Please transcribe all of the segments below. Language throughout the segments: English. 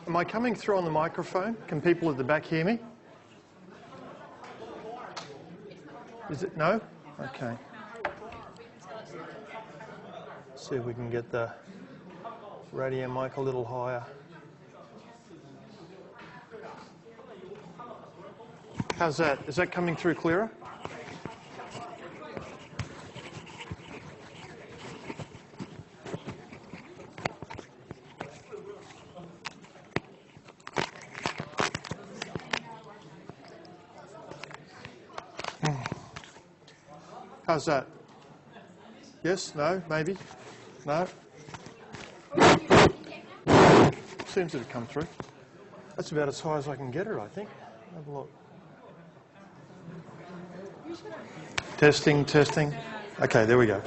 Am I coming through on the microphone? Can people at the back hear me? Is it no? Okay. See if we can get the radio mic a little higher. How's that? Is that coming through clearer? How's that? Yes? No? Maybe? No? Seems to have come through. That's about as high as I can get her, I think. Have a look. Testing, testing. Okay, there we go.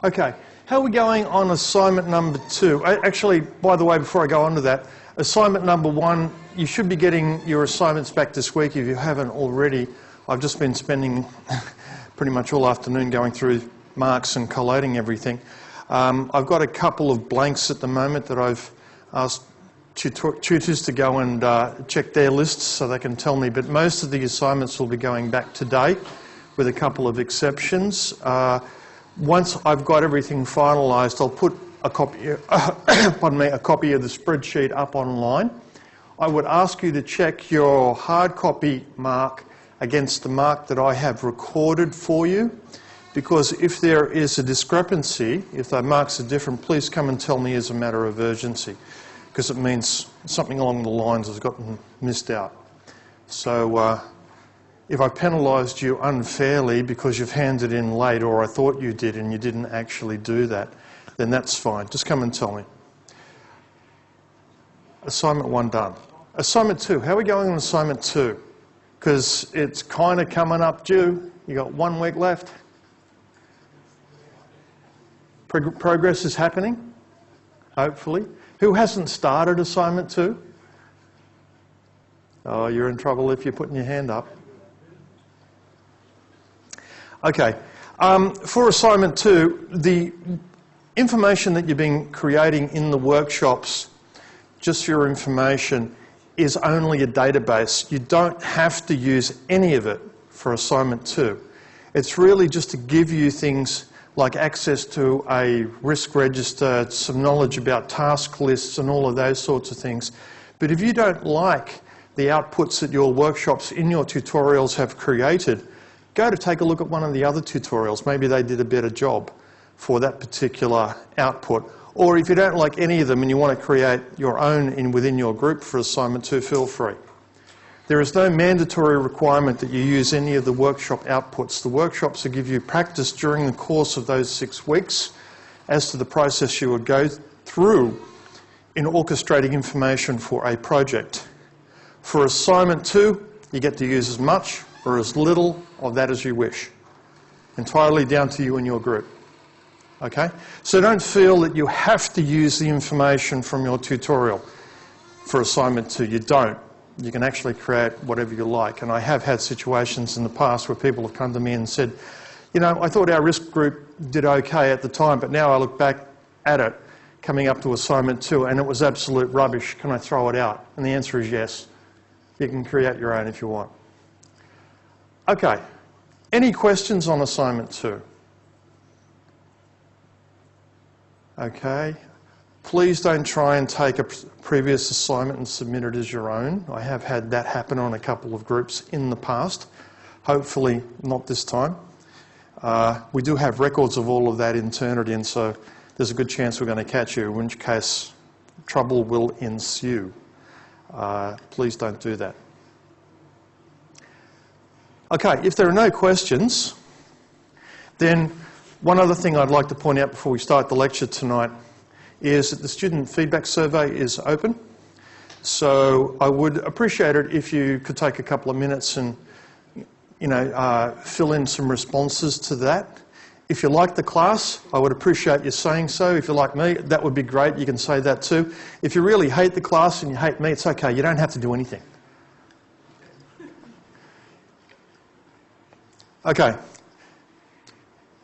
Okay, how are we going on assignment number 2? Actually, by the way, before I go on to that, assignment number 1, you should be getting your assignments back this week if you haven't already. I've just been spending pretty much all afternoon going through marks and collating everything. I've got a couple of blanks at the moment that I've asked tutors to go and check their lists so they can tell me, but most of the assignments will be going back today with a couple of exceptions. Once I've got everything finalised, I'll put a copy, a copy of the spreadsheet up online. I would ask you to check your hard copy mark against the mark that I have recorded for you, because if there is a discrepancy, if the marks are different, please come and tell me as a matter of urgency, because it means something along the lines has gotten missed out. So if I penalised you unfairly because you've handed in late, or I thought you did and you didn't actually do that, then that's fine. Just come and tell me. Assignment 1 done. Assignment 2. How are we going on assignment 2? Because it's kind of coming up due. You got 1 week left. Progress is happening, hopefully. Who hasn't started assignment 2? Oh, you're in trouble if you're putting your hand up. Okay. For assignment 2, the information that you've been creating in the workshops, just for your information, is only a database. You don't have to use any of it for assignment 2. It's really just to give you things like access to a risk register, some knowledge about task lists and all of those sorts of things. But if you don't like the outputs that your workshops in your tutorials have created, go to take a look at one of the other tutorials. Maybe they did a better job for that particular output. Or if you don't like any of them and you want to create your own within your group for assignment 2, feel free. There is no mandatory requirement that you use any of the workshop outputs. The workshops will give you practice during the course of those 6 weeks as to the process you would go through in orchestrating information for a project. For assignment 2, you get to use as much or as little of that as you wish. Entirely down to you and your group. Okay? So don't feel that you have to use the information from your tutorial for assignment 2. You don't. You can actually create whatever you like. And I have had situations in the past where people have come to me and said, you know, I thought our risk group did okay at the time, but now I look back at it coming up to assignment 2 and it was absolute rubbish. Can I throw it out? And the answer is yes. You can create your own if you want. Okay. Any questions on assignment 2? Okay. Please don't try and take a previous assignment and submit it as your own. I have had that happen on a couple of groups in the past. Hopefully not this time. We do have records of all of that interned in, so there's a good chance we're going to catch you, in which case trouble will ensue. Please don't do that. Okay, if there are no questions, then one other thing I'd like to point out before we start the lecture tonight is that the student feedback survey is open. So I would appreciate it if you could take a couple of minutes and fill in some responses to that. If you like the class, I would appreciate you saying so. If you like me, that would be great. You can say that too. If you really hate the class and you hate me, it's okay. You don't have to do anything. Okay.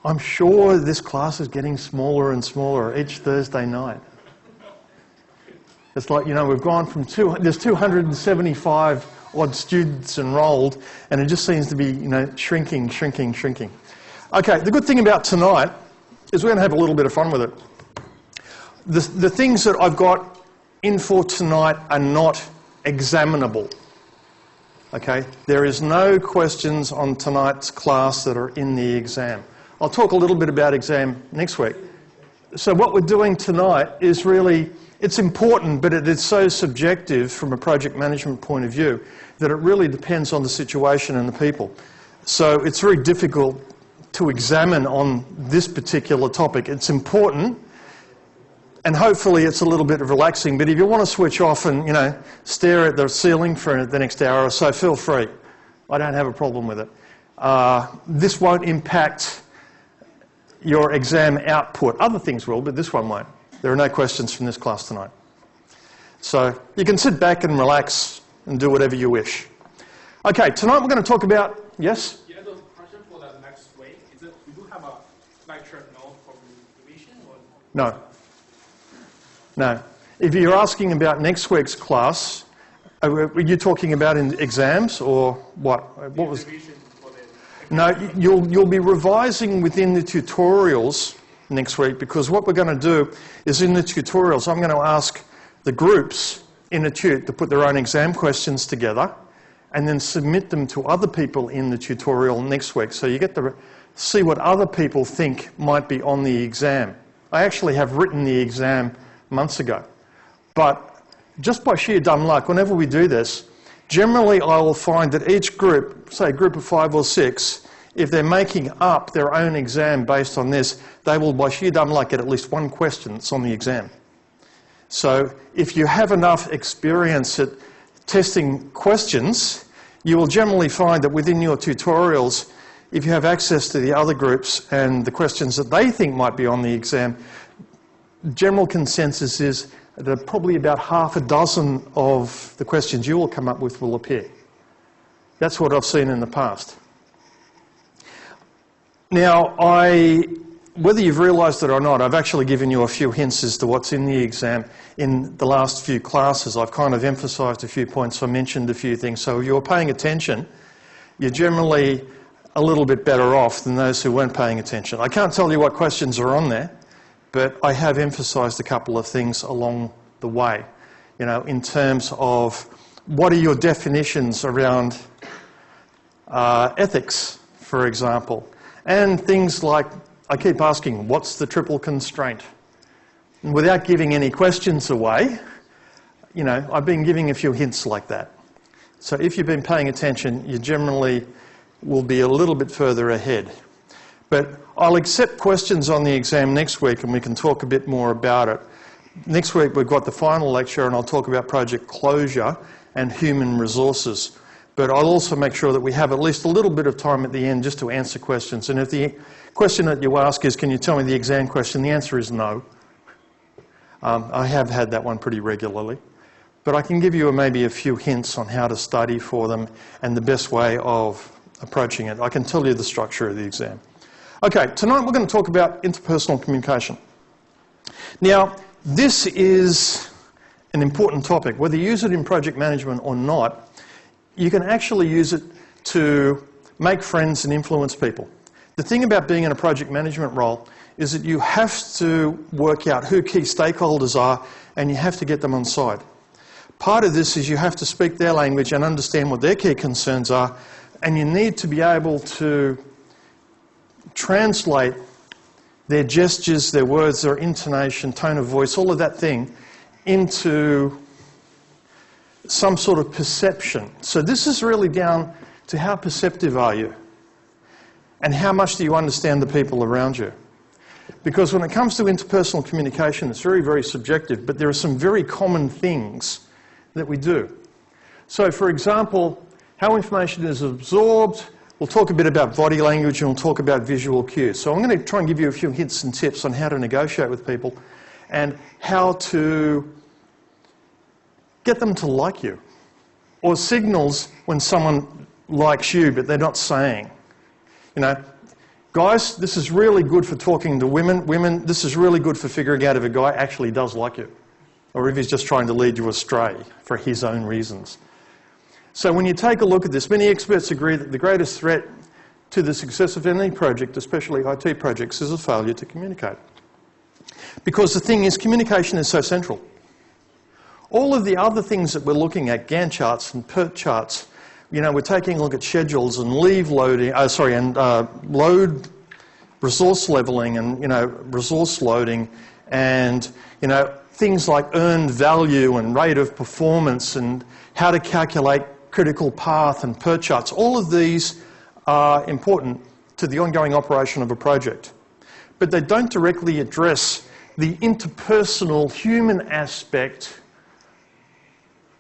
I'm sure this class is getting smaller and smaller each Thursday night. It's like, we've gone from there's 275 odd students enrolled, and it just seems to be, shrinking. Okay, the good thing about tonight is we're going to have a little bit of fun with it. The things that I've got in for tonight are not examinable. Okay, there is no questions on tonight's class that are in the exam. I'll talk a little bit about exam next week. So what we're doing tonight is really, it's important, but it is so subjective from a project management point of view that it really depends on the situation and the people. So it's very difficult to examine on this particular topic. It's important, and hopefully it's a little bit relaxing, but if you want to switch off and, stare at the ceiling for the next hour or so, feel free. I don't have a problem with it. This won't impact your exam output. Other things will, but this one won't. There are no questions from this class tonight. So you can sit back and relax and do whatever you wish. Okay, tonight we're going to talk about, yes? Yeah, the question for the next week, is it, we do have a lecture note for revision or? No. No. If you're asking about next week's class, are you talking about in exams or what? What was? No, you'll be revising within the tutorials next week, because what we're going to do is in the tutorials I'm going to ask the groups in a tute to put their own exam questions together and then submit them to other people in the tutorial next week. So you get to see what other people think might be on the exam. I actually have written the exam months ago. But just by sheer dumb luck, whenever we do this, generally I will find that each group, say a group of 5 or 6, if they're making up their own exam based on this, they will by sheer dumb luck get at least one question that's on the exam. So if you have enough experience at testing questions, you will generally find that within your tutorials, if you have access to the other groups and the questions that they think might be on the exam, general consensus is that probably about half a dozen of the questions you will come up with will appear. That's what I've seen in the past. Now, whether you've realised it or not, I've actually given you a few hints as to what's in the exam. In the last few classes, I've kind of emphasised a few points. I mentioned a few things. So if you're paying attention, you're generally a little bit better off than those who weren't paying attention. I can't tell you what questions are on there, but I have emphasised a couple of things along the way, in terms of what are your definitions around ethics, for example, and things like, I keep asking, what's the triple constraint? And without giving any questions away, I've been giving a few hints like that. So if you've been paying attention, you generally will be a little bit further ahead. But I'll accept questions on the exam next week and we can talk a bit more about it. Next week we've got the final lecture and I'll talk about project closure and human resources. But I'll also make sure that we have at least a little bit of time at the end just to answer questions. And if the question that you ask is, can you tell me the exam question? The answer is no. I have had that one pretty regularly. But I can give you maybe a few hints on how to study for them and the best way of approaching it. I can tell you the structure of the exam. Okay, tonight we're going to talk about interpersonal communication. Now, this is an important topic. Whether you use it in project management or not, you can actually use it to make friends and influence people. The thing about being in a project management role is that you have to work out who key stakeholders are and you have to get them on side. Part of this is you have to speak their language and understand what their key concerns are, and you need to be able to translate their gestures, their words, their intonation, tone of voice, all of that thing into some sort of perception. So this is really down to how perceptive are you and how much do you understand the people around you. Because when it comes to interpersonal communication, it's very, very subjective, but there are some very common things that we do. So, for example, how information is absorbed. We'll talk a bit about body language and we'll talk about visual cues. So I'm going to try and give you a few hints and tips on how to negotiate with people and how to get them to like you. Or signals when someone likes you but they're not saying. You know, guys, this is really good for talking to women. Women, this is really good for figuring out if a guy actually does like you or if he's just trying to lead you astray for his own reasons. So when you take a look at this, many experts agree that the greatest threat to the success of any project, especially IT projects, is a failure to communicate. Because the thing is, communication is so central. All of the other things that we're looking at, Gantt charts and PERT charts, you know, we're taking a look at schedules and leave loading, load resource leveling and, you know, resource loading and, you know, things like earned value and rate of performance and how to calculate critical path and PERT charts. All of these are important to the ongoing operation of a project. But they don't directly address the interpersonal human aspect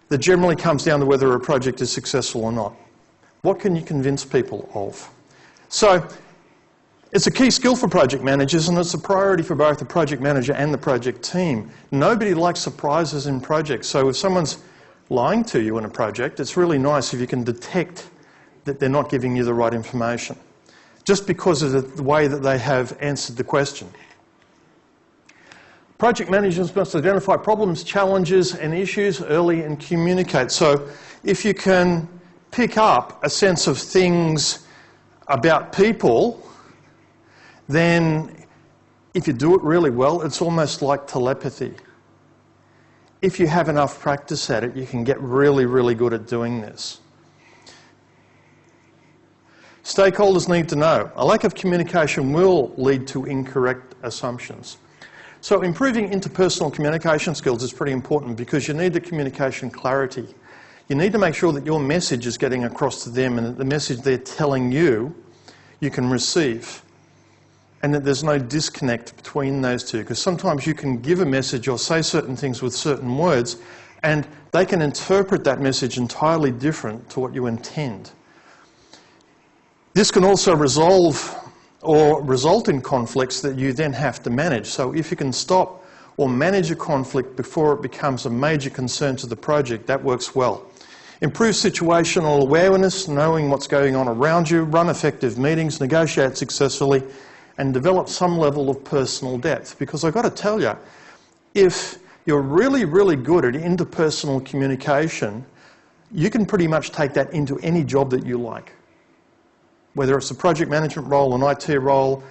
that generally comes down to whether a project is successful or not. What can you convince people of? So it's a key skill for project managers and it's a priority for both the project manager and the project team. Nobody likes surprises in projects. So if someone's lying to you in a project, it's really nice if you can detect that they're not giving you the right information, just because of the way that they have answered the question. Project managers must identify problems, challenges and issues early and communicate. So if you can pick up a sense of things about people, then if you do it really well, it's almost like telepathy. If you have enough practice at it, you can get really, really good at doing this. Stakeholders need to know. A lack of communication will lead to incorrect assumptions. So improving interpersonal communication skills is pretty important because you need the communication clarity. You need to make sure that your message is getting across to them and that the message they're telling you, you can receive. And that there's no disconnect between those two, because sometimes you can give a message or say certain things with certain words and they can interpret that message entirely different to what you intend. This can also resolve or result in conflicts that you then have to manage. So if you can stop or manage a conflict before it becomes a major concern to the project, that works well. Improve situational awareness, knowing what's going on around you, run effective meetings, negotiate successfully, and develop some level of personal depth. Because I've got to tell you, if you're really, really good at interpersonal communication, you can pretty much take that into any job that you like. Whether it's a project management role, an IT role,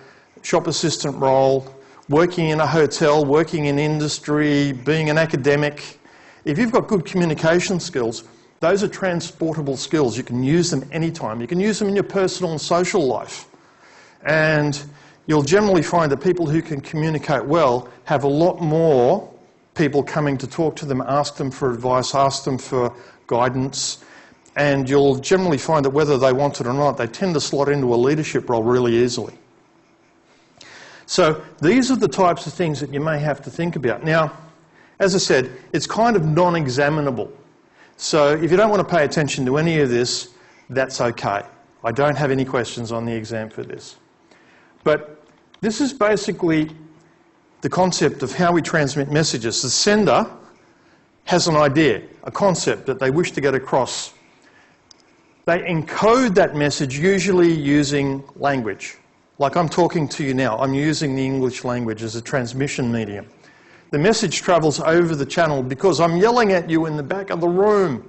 shop assistant role, working in a hotel, working in industry, being an academic. If you've got good communication skills, those are transportable skills. You can use them anytime. You can use them in your personal and social life. And you'll generally find that people who can communicate well have a lot more people coming to talk to them, ask them for advice, ask them for guidance, and you'll generally find that whether they want it or not, they tend to slot into a leadership role really easily. So these are the types of things that you may have to think about. Now, as I said, it's kind of non-examinable. So if you don't want to pay attention to any of this, that's okay. I don't have any questions on the exam for this. But this is basically the concept of how we transmit messages. The sender has an idea, a concept that they wish to get across. They encode that message usually using language. Like I'm talking to you now, I'm using the English language as a transmission medium. The message travels over the channel because I'm yelling at you in the back of the room.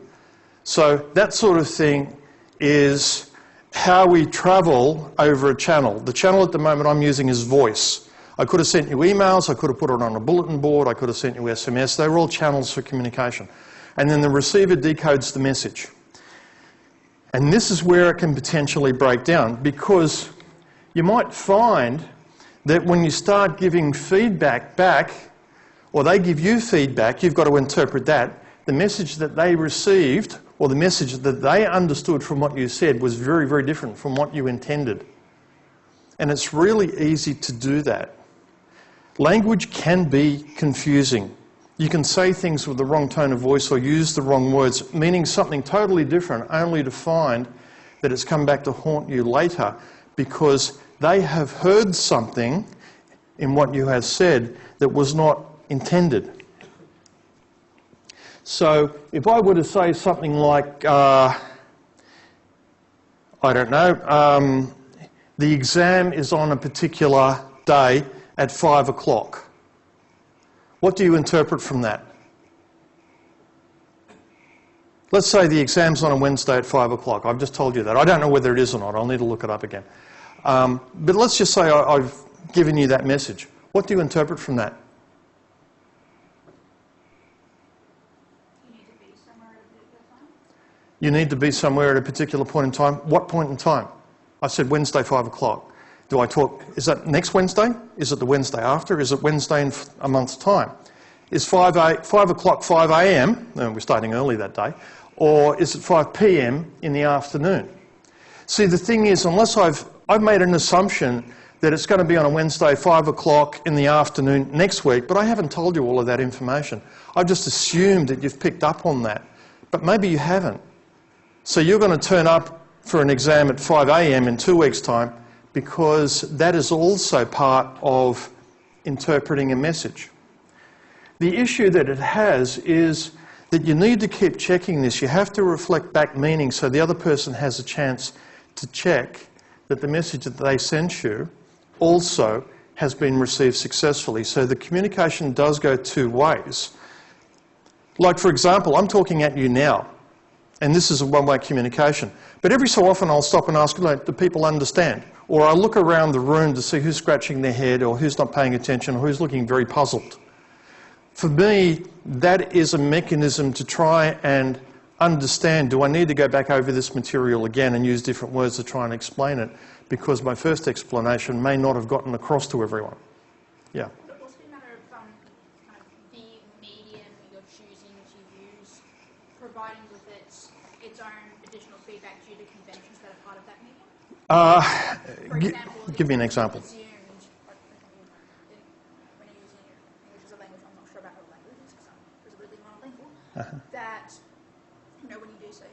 So that sort of thing is how we travel over a channel. The channel at the moment I'm using is voice. I could have sent you emails, I could have put it on a bulletin board, I could have sent you SMS. They were all channels for communication. And then the receiver decodes the message. And this is where it can potentially break down, because you might find that when you start giving feedback back, or they give you feedback, you've got to interpret that. The message that they received, or the message that they understood from what you said, was very, very different from what you intended. And it's really easy to do that. Language can be confusing. You can say things with the wrong tone of voice or use the wrong words, meaning something totally different, only to find that it's come back to haunt you later because they have heard something in what you have said that was not intended. So if I were to say something like, I don't know, the exam is on a particular day at 5 o'clock. What do you interpret from that? Let's say the exam's on a Wednesday at 5 o'clock. I've just told you that. I don't know whether it is or not. I'll need to look it up again. But let's just say I've given you that message. What do you interpret from that? You need to be somewhere at a particular point in time. What point in time? I said Wednesday, 5 o'clock. Do I talk, is that next Wednesday? Is it the Wednesday after? Is it Wednesday in a month's time? Is 5 o'clock 5 a.m., we're starting early that day, or is it 5 p.m. in the afternoon? See, the thing is, unless I've made an assumption that it's going to be on a Wednesday, 5 o'clock in the afternoon next week, but I haven't told you all of that information. I've just assumed that you've picked up on that, but maybe you haven't. So you're going to turn up for an exam at 5 a.m. in 2 weeks' time because that is also part of interpreting a message. The issue that it has is that you need to keep checking this. You have to reflect back meaning so the other person has a chance to check that the message that they sent you also has been received successfully. So the communication does go two ways. Like, for example, I'm talking at you now, and this is a one-way communication. But every so often I'll stop and ask, do people understand? Or I'll look around the room to see who's scratching their head or who's not paying attention or who's looking very puzzled. For me, that is a mechanism to try and understand, do I need to go back over this material again and use different words to try and explain it? Because my first explanation may not have gotten across to everyone. Yeah. But also a matter of kind of the medium you're choosing to use, providing with its own additional feedback due to conventions that are part of that medium? For example, give me an example. Assumed, when you're using English as a language, I'm not sure about other languages because I'm really monolingual, that, when you do say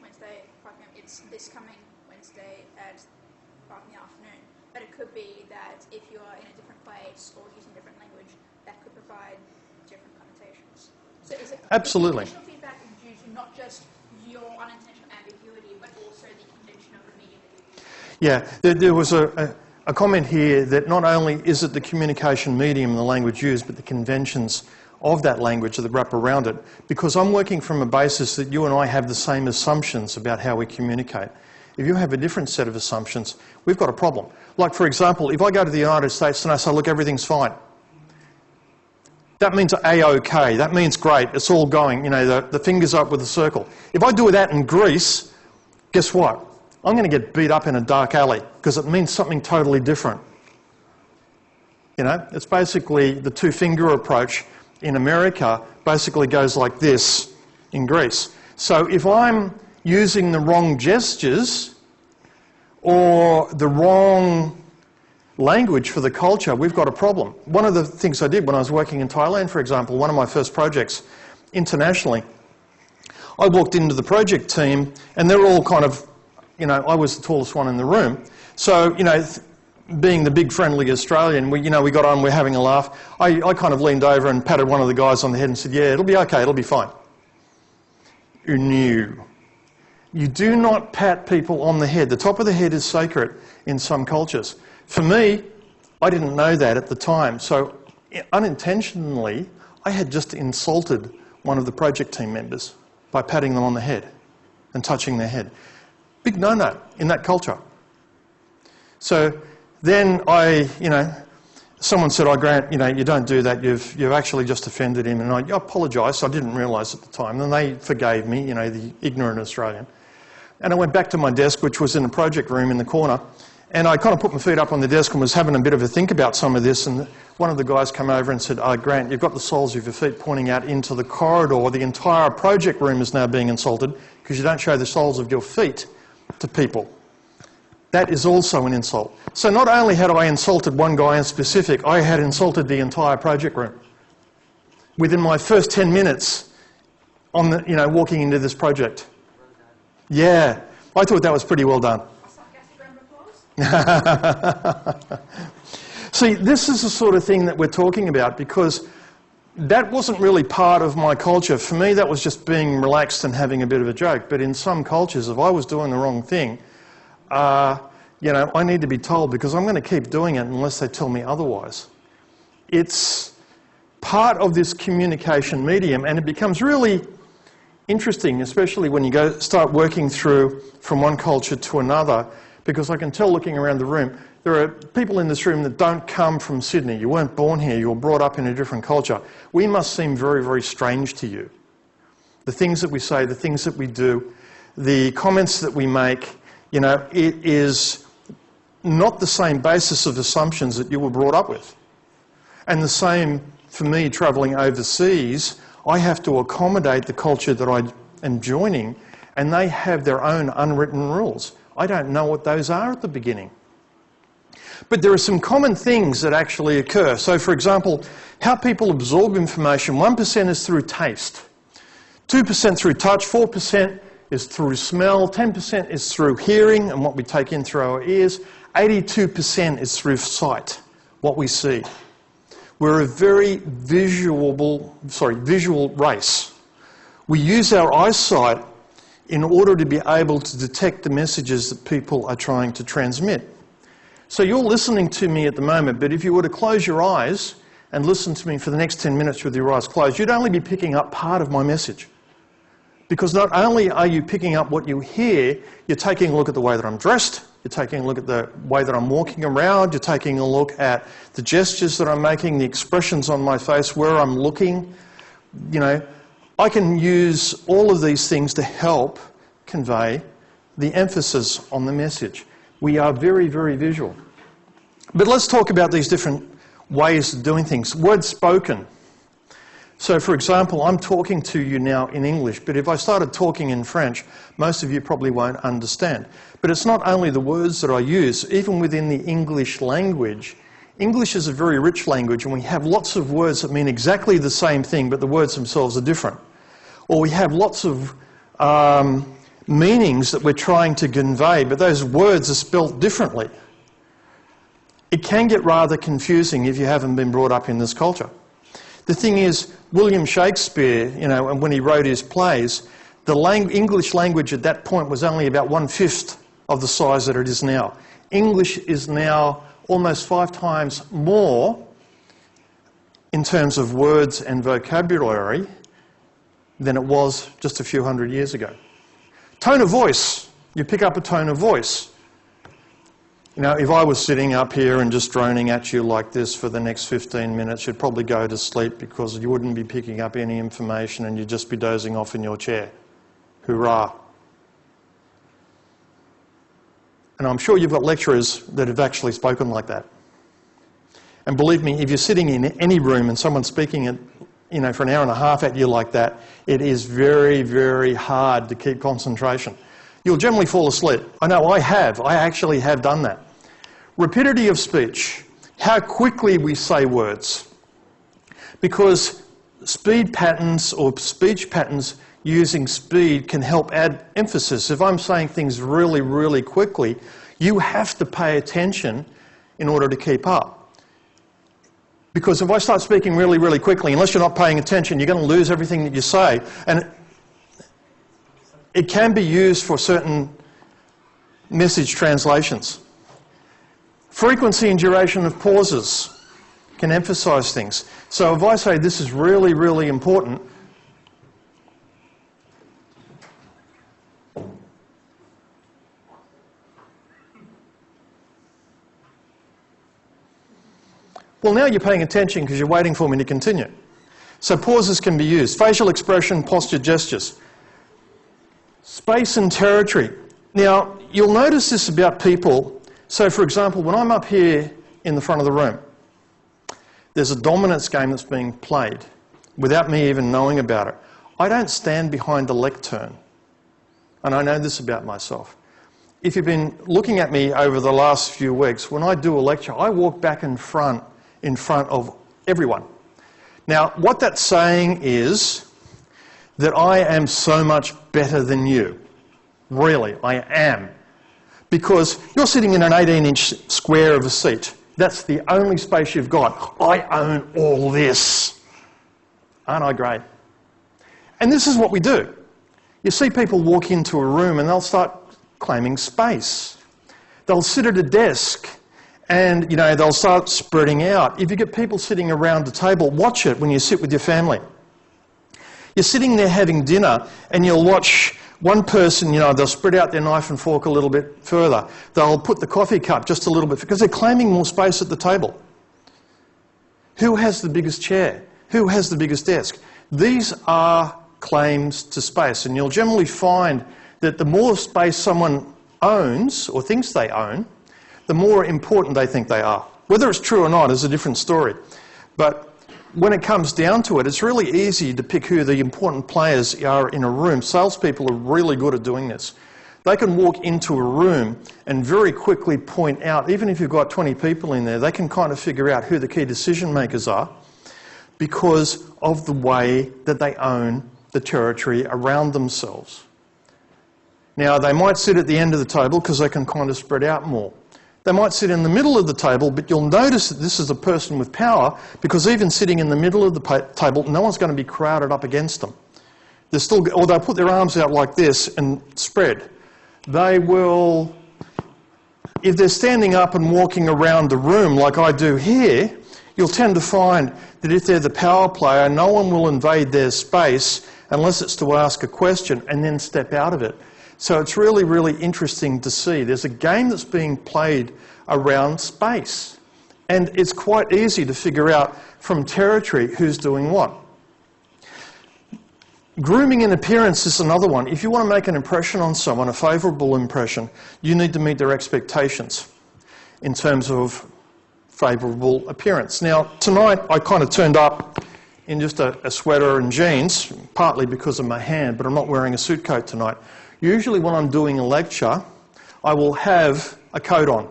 Wednesday at 5 p.m., it's this coming Wednesday at 5 in the afternoon. But it could be that if you are in a different place or using a different language, that could provide different connotations. So is it Absolutely. Additional feedback is due to not just your unintentional ambiguity, but also the convention of the medium that you use? Yeah, there was a comment here that not only is it the communication medium and the language used, but the conventions of that language that wrap around it, because I'm working from a basis that you and I have the same assumptions about how we communicate. If you have a different set of assumptions, we've got a problem. Like, for example, if I go to the United States and I say, look, everything's fine, that means A-OK. That means great, it's all going, the fingers up with a circle. If I do that in Greece, guess what? I'm going to get beat up in a dark alley because it means something totally different. It's basically the two-finger approach in America basically goes like this in Greece. So if I'm using the wrong gestures or the wrong language for the culture, we've got a problem. One of the things I did when I was working in Thailand, for example, one of my first projects internationally, I walked into the project team and they're all kind of, I was the tallest one in the room. So, being the big friendly Australian, we got on, we're having a laugh. I kind of leaned over and patted one of the guys on the head and said, yeah, it'll be okay, it'll be fine. No. You do not pat people on the head. The top of the head is sacred in some cultures. For me, I didn't know that at the time. So unintentionally, I had just insulted one of the project team members by patting them on the head and touching their head. Big no-no in that culture. So then someone said, Grant, you don't do that. You've actually just offended him. And I apologised. I didn't realise at the time. And they forgave me, the ignorant Australian. And I went back to my desk, which was in the project room in the corner. And I kind of put my feet up on the desk and was having a bit of a think about some of this, and one of the guys came over and said, Grant, you've got the soles of your feet pointing out into the corridor. The entire project room is now being insulted because you don't show the soles of your feet to people. That is also an insult. So not only had I insulted one guy in specific, I had insulted the entire project room within my first 10 minutes on the, walking into this project. Yeah, I thought that was pretty well done. See, this is the sort of thing that we're talking about, because that wasn't really part of my culture. For me, that was just being relaxed and having a bit of a joke. But in some cultures, if I was doing the wrong thing, I need to be told, because I'm going to keep doing it unless they tell me otherwise. It's part of this communication medium, and it becomes really interesting, especially when you start working through from one culture to another, because I can tell looking around the room, there are people in this room that don't come from Sydney. You weren't born here, you were brought up in a different culture. We must seem very, very strange to you. The things that we say, the things that we do, the comments that we make, it is not the same basis of assumptions that you were brought up with. And the same for me travelling overseas. I have to accommodate the culture that I am joining, and they have their own unwritten rules. I don't know what those are at the beginning. But there are some common things that actually occur. So, for example, how people absorb information. 1% is through taste, 2% through touch, 4% is through smell, 10% is through hearing and what we take in through our ears, 82% is through sight, what we see. We're a very visual race. We use our eyesight in order to be able to detect the messages that people are trying to transmit. So you're listening to me at the moment, but if you were to close your eyes and listen to me for the next 10 minutes with your eyes closed, you'd only be picking up part of my message. Because not only are you picking up what you hear, you're taking a look at the way that I'm dressed, you're taking a look at the way that I'm walking around, you're taking a look at the gestures that I'm making, the expressions on my face, where I'm looking. I can use all of these things to help convey the emphasis on the message. We are very, very visual. But let's talk about these different ways of doing things. Words spoken. So, for example, I'm talking to you now in English, but if I started talking in French, most of you probably won't understand. But it's not only the words that I use. Even within the English language, English is a very rich language, and we have lots of words that mean exactly the same thing, but the words themselves are different. Or we have lots of meanings that we're trying to convey, but those words are spelt differently. It can get rather confusing if you haven't been brought up in this culture. The thing is, William Shakespeare, and when he wrote his plays, the English language at that point was only about 1/5 of the size that it is now. English is now almost 5 times more in terms of words and vocabulary than it was just a few hundred years ago. Tone of voice. You pick up a tone of voice. If I was sitting up here and just droning at you like this for the next 15 minutes, you'd probably go to sleep because you wouldn't be picking up any information and you'd just be dozing off in your chair. Hurrah. And I'm sure you've got lecturers that have actually spoken like that. And believe me, if you're sitting in any room and someone's speaking for an hour and a half at you like that, it is very, very hard to keep concentration. You'll generally fall asleep. I know I actually have done that. Rapidity of speech, how quickly we say words. Because speed patterns or speech patterns using speed can help add emphasis. If I'm saying things really, really quickly, you have to pay attention in order to keep up. Because if I start speaking really, really quickly, unless you're not paying attention, you're going to lose everything that you say. And it can be used for certain message translations. Frequency and duration of pauses can emphasize things. So if I say this is really, really important, well, now you're paying attention because you're waiting for me to continue. So pauses can be used. Facial expression, posture, gestures. Space and territory. Now, you'll notice this about people. So, for example, when I'm up here in the front of the room, there's a dominance game that's being played without me even knowing about it. I don't stand behind a lectern, and I know this about myself. If you've been looking at me over the last few weeks, when I do a lecture, I walk back in front of everyone. Now, what that's saying is that I am so much better than you. Really, I am. Because you're sitting in an 18-inch square of a seat. That's the only space you've got. I own all this. Aren't I great? And this is what we do. You see people walk into a room and they'll start claiming space. They'll sit at a desk and, they'll start spreading out. If you get people sitting around a table, watch it when you sit with your family. You're sitting there having dinner and you'll watch one person, they'll spread out their knife and fork a little bit further. They'll put the coffee cup just a little bit because they're claiming more space at the table. Who has the biggest chair? Who has the biggest desk? These are claims to space, and you'll generally find that the more space someone owns or thinks they own, the more important they think they are. Whether it's true or not is a different story. But when it comes down to it, it's really easy to pick who the important players are in a room. Salespeople are really good at doing this. They can walk into a room and very quickly point out, even if you've got 20 people in there, they can kind of figure out who the key decision makers are because of the way that they own the territory around themselves. Now, they might sit at the end of the table because they can kind of spread out more. They might sit in the middle of the table, but you'll notice that this is a person with power because even sitting in the middle of the table, no one's going to be crowded up against them. Or they'll put their arms out like this and spread. They will, if they're standing up and walking around the room like I do here, you'll tend to find that if they're the power player, no one will invade their space unless it's to ask a question and then step out of it. So it's really, really interesting to see. There's a game that's being played around space. And it's quite easy to figure out from territory who's doing what. Grooming in appearance is another one. If you want to make an impression on someone, a favourable impression, you need to meet their expectations in terms of favourable appearance. Now, tonight I kind of turned up in just a sweater and jeans, partly because of my hand, but I'm not wearing a suit coat tonight. Usually when I'm doing a lecture, I will have a coat on.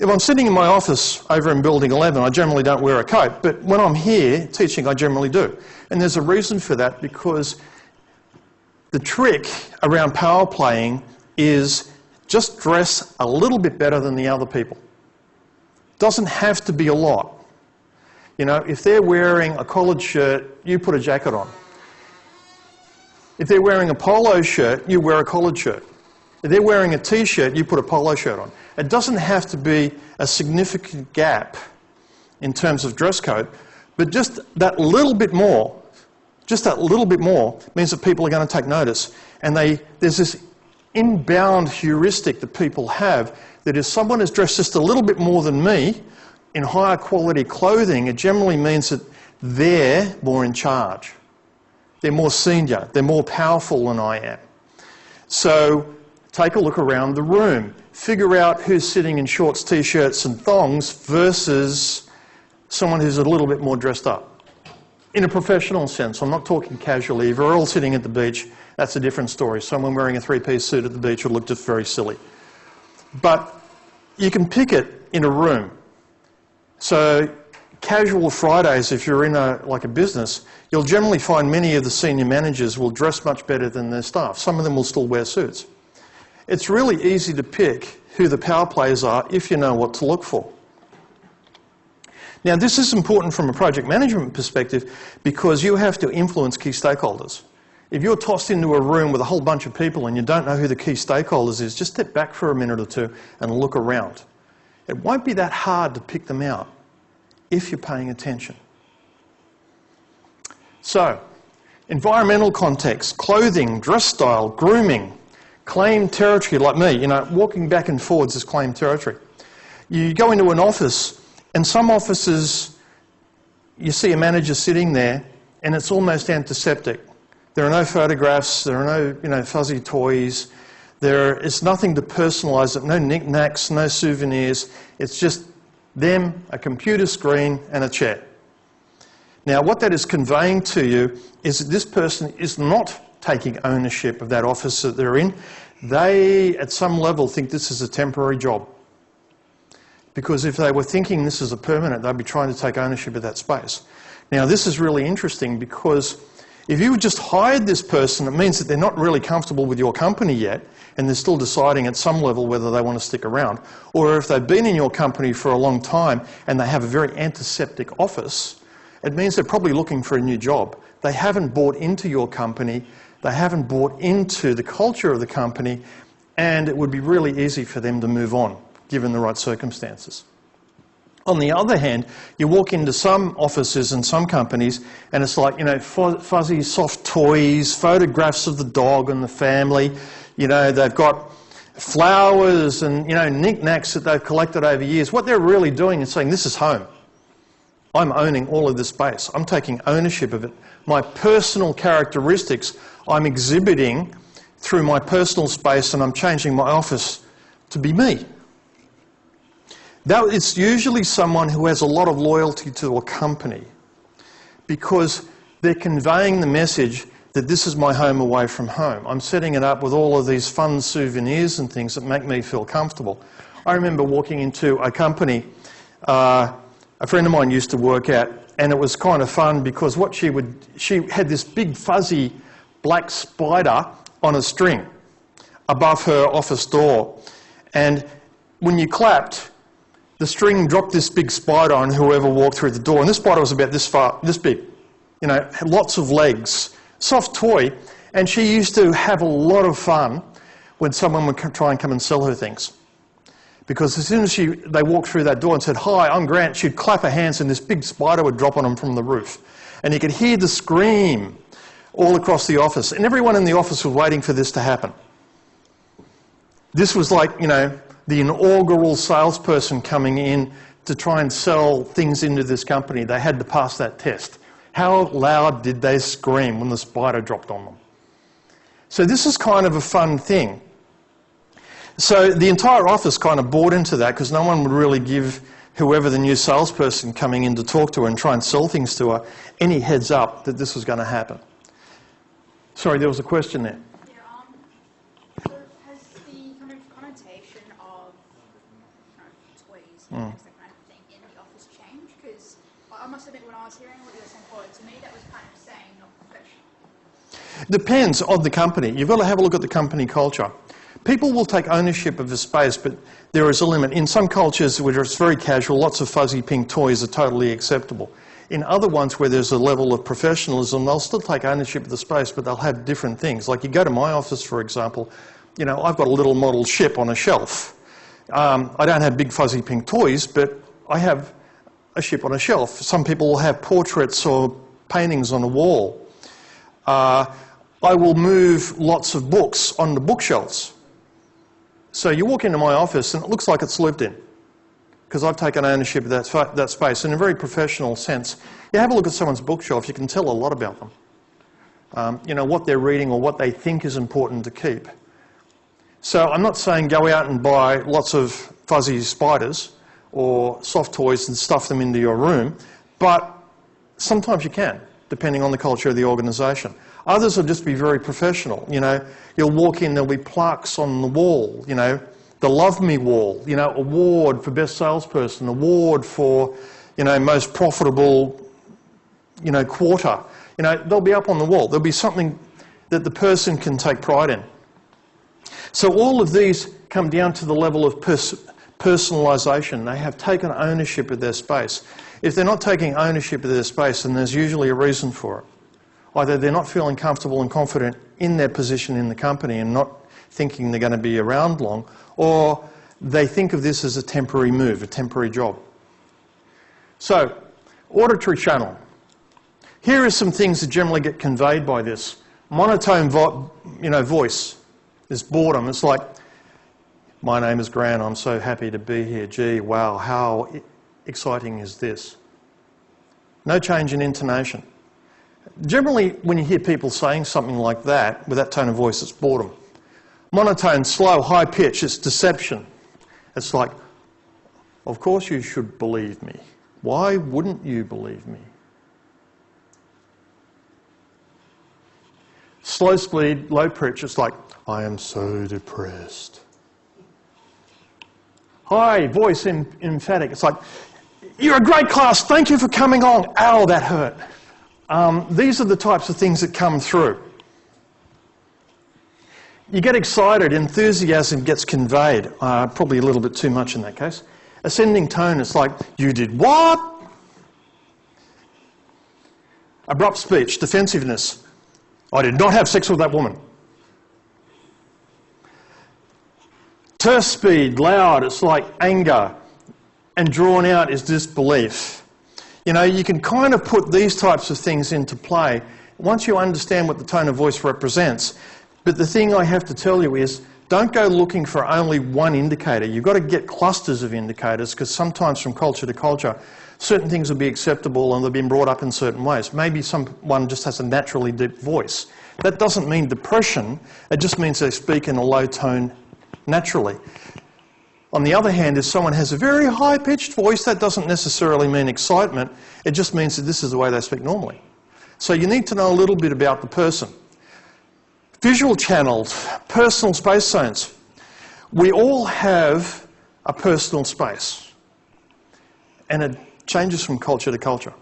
If I'm sitting in my office over in Building 11, I generally don't wear a coat, but when I'm here teaching, I generally do. And there's a reason for that, because the trick around power playing is just dress a little bit better than the other people. Doesn't have to be a lot. If they're wearing a collared shirt, you put a jacket on. If they're wearing a polo shirt, you wear a collared shirt. If they're wearing a t-shirt, you put a polo shirt on. It doesn't have to be a significant gap in terms of dress code, but just that little bit more means that people are going to take notice. And there's this inbound heuristic that people have that if someone is dressed just a little bit more than me in higher quality clothing, it generally means that they're more in charge. They're more senior, they're more powerful than I am. So take a look around the room. Figure out who's sitting in shorts, t-shirts and thongs versus someone who's a little bit more dressed up. In a professional sense, I'm not talking casually. If we're all sitting at the beach, that's a different story. Someone wearing a three-piece suit at the beach would look just very silly. But you can pick it in a room. So casual Fridays, if you're in a business, you'll generally find many of the senior managers will dress much better than their staff. Some of them will still wear suits. It's really easy to pick who the power players are if you know what to look for. Now, this is important from a project management perspective because you have to influence key stakeholders. If you're tossed into a room with a whole bunch of people and you don't know who the key stakeholders is, just step back for a minute or two and look around. It won't be that hard to pick them out if you're paying attention. So, environmental context, clothing, dress style, grooming, claim territory like me. Walking back and forwards is claim territory. You go into an office, and some offices, you see a manager sitting there, and it's almost antiseptic. There are no photographs, there are no fuzzy toys. There is nothing to personalise it, no knickknacks, no souvenirs. It's just them, a computer screen and a chair. Now what that is conveying to you is that this person is not taking ownership of that office that they're in. They, at some level, think this is a temporary job. Because if they were thinking this is a permanent, they'd be trying to take ownership of that space. Now this is really interesting because if you just hired this person, it means that they're not really comfortable with your company yet and they're still deciding at some level whether they want to stick around. Or if they've been in your company for a long time and they have a very antiseptic office, it means they're probably looking for a new job. They haven't bought into your company, they haven't bought into the culture of the company, and it would be really easy for them to move on, given the right circumstances. On the other hand, you walk into some offices and some companies and it's like, you know, fuzzy soft toys, photographs of the dog and the family. You know, they've got flowers and, you know, knickknacks that they've collected over years. What they're really doing is saying, this is home. I'm owning all of this space. I'm taking ownership of it. My personal characteristics I'm exhibiting through my personal space, and I'm changing my office to be me. Now, it's usually someone who has a lot of loyalty to a company because they're conveying the message that this is my home away from home. I'm setting it up with all of these fun souvenirs and things that make me feel comfortable. I remember walking into a company a friend of mine used to work at, and it was kind of fun because what she had this big fuzzy black spider on a string above her office door, and when you clapped, the string dropped this big spider on whoever walked through the door, and this spider was about this big, you know, had lots of legs, soft toy, and she used to have a lot of fun when someone would try and come and sell her things. Because as soon as they walked through that door and said, "Hi, I'm Grant," she'd clap her hands and this big spider would drop on them from the roof. And you could hear the scream all across the office. And everyone in the office was waiting for this to happen. This was like, you know, the inaugural salesperson coming in to try and sell things into this company. They had to pass that test. How loud did they scream when the spider dropped on them? So this is kind of a fun thing. So the entire office kind of bought into that because no one would really give whoever the new salesperson coming in to talk to her and try and sell things to her any heads up that this was going to happen. Sorry, there was a question there. Yeah, so has the kind of connotation of toys and that kind of thing in the office changed? Because I must admit, when I was hearing what you were saying before, to me that was kind of saying not professional. Depends on the company. You've got to have a look at the company culture. People will take ownership of the space, but there is a limit. In some cultures where it's very casual, lots of fuzzy pink toys are totally acceptable. In other ones where there's a level of professionalism, they'll still take ownership of the space, but they'll have different things. Like you go to my office, for example, you know, I've got a little model ship on a shelf. I don't have big fuzzy pink toys, but I have a ship on a shelf. Some people will have portraits or paintings on a wall. I will move lots of books on the bookshelves. So you walk into my office and it looks like it's lived in because I've taken ownership of that space in a very professional sense. You have a look at someone's bookshelf, you can tell a lot about them. You know, what they're reading or what they think is important to keep. So I'm not saying go out and buy lots of fuzzy spiders or soft toys and stuff them into your room, but sometimes you can, depending on the culture of the organisation. Others will just be very professional. You know, you'll walk in, there'll be plaques on the wall, you know, the Love Me wall, you know, award for best salesperson, award for, you know, most profitable, you know, quarter. You know, they'll be up on the wall. There'll be something that the person can take pride in. So all of these come down to the level of personalisation. They have taken ownership of their space. If they're not taking ownership of their space, then there's usually a reason for it. Either they're not feeling comfortable and confident in their position in the company and not thinking they're going to be around long, or they think of this as a temporary move, a temporary job. So, auditory channel. Here are some things that generally get conveyed by this. Monotone voice. There's boredom. It's like, "My name is Grant, I'm so happy to be here. Gee, wow, how exciting is this?" No change in intonation. Generally, when you hear people saying something like that, with that tone of voice, it's boredom. Monotone, slow, high pitch, it's deception. It's like, of course you should believe me. Why wouldn't you believe me? Slow speed, low pitch, it's like, I am so depressed. High voice, emphatic, it's like, you're a great class, thank you for coming on. Ow, that hurt. These are the types of things that come through. You get excited, enthusiasm gets conveyed, probably a little bit too much in that case. Ascending tone, it's like, you did what? Abrupt speech, defensiveness. I did not have sex with that woman. Terse speed, loud, it's like anger. And drawn out is disbelief. You know, you can kind of put these types of things into play once you understand what the tone of voice represents. But the thing I have to tell you is, don't go looking for only one indicator. You've got to get clusters of indicators, because sometimes from culture to culture, certain things will be acceptable and they've been brought up in certain ways. Maybe someone just has a naturally deep voice. That doesn't mean depression, it just means they speak in a low tone naturally. On the other hand, if someone has a very high-pitched voice, that doesn't necessarily mean excitement, it just means that this is the way they speak normally. So you need to know a little bit about the person. Visual channels, personal space zones. We all have a personal space, and it changes from culture to culture.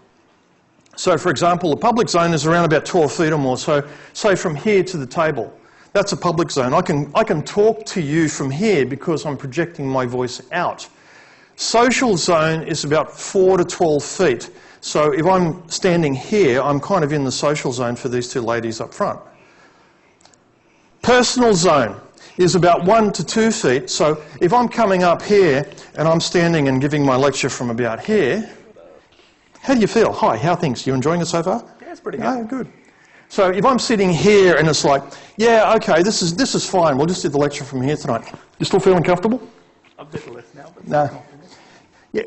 So, for example, the public zone is around about 12 feet or more, so say from here to the table. That's a public zone. I can talk to you from here because I'm projecting my voice out. Social zone is about 4 to 12 feet. So if I'm standing here, I'm kind of in the social zone for these two ladies up front. Personal zone is about 1 to 2 feet. So if I'm coming up here and I'm standing and giving my lecture from about here, how do you feel? Hi, how are things? You enjoying it so far? Yeah, it's pretty good. Yeah, good. So if I'm sitting here and it's like, yeah, okay, this is fine. We'll just do the lecture from here tonight. You still feeling comfortable? A bit less now, but No. Yeah,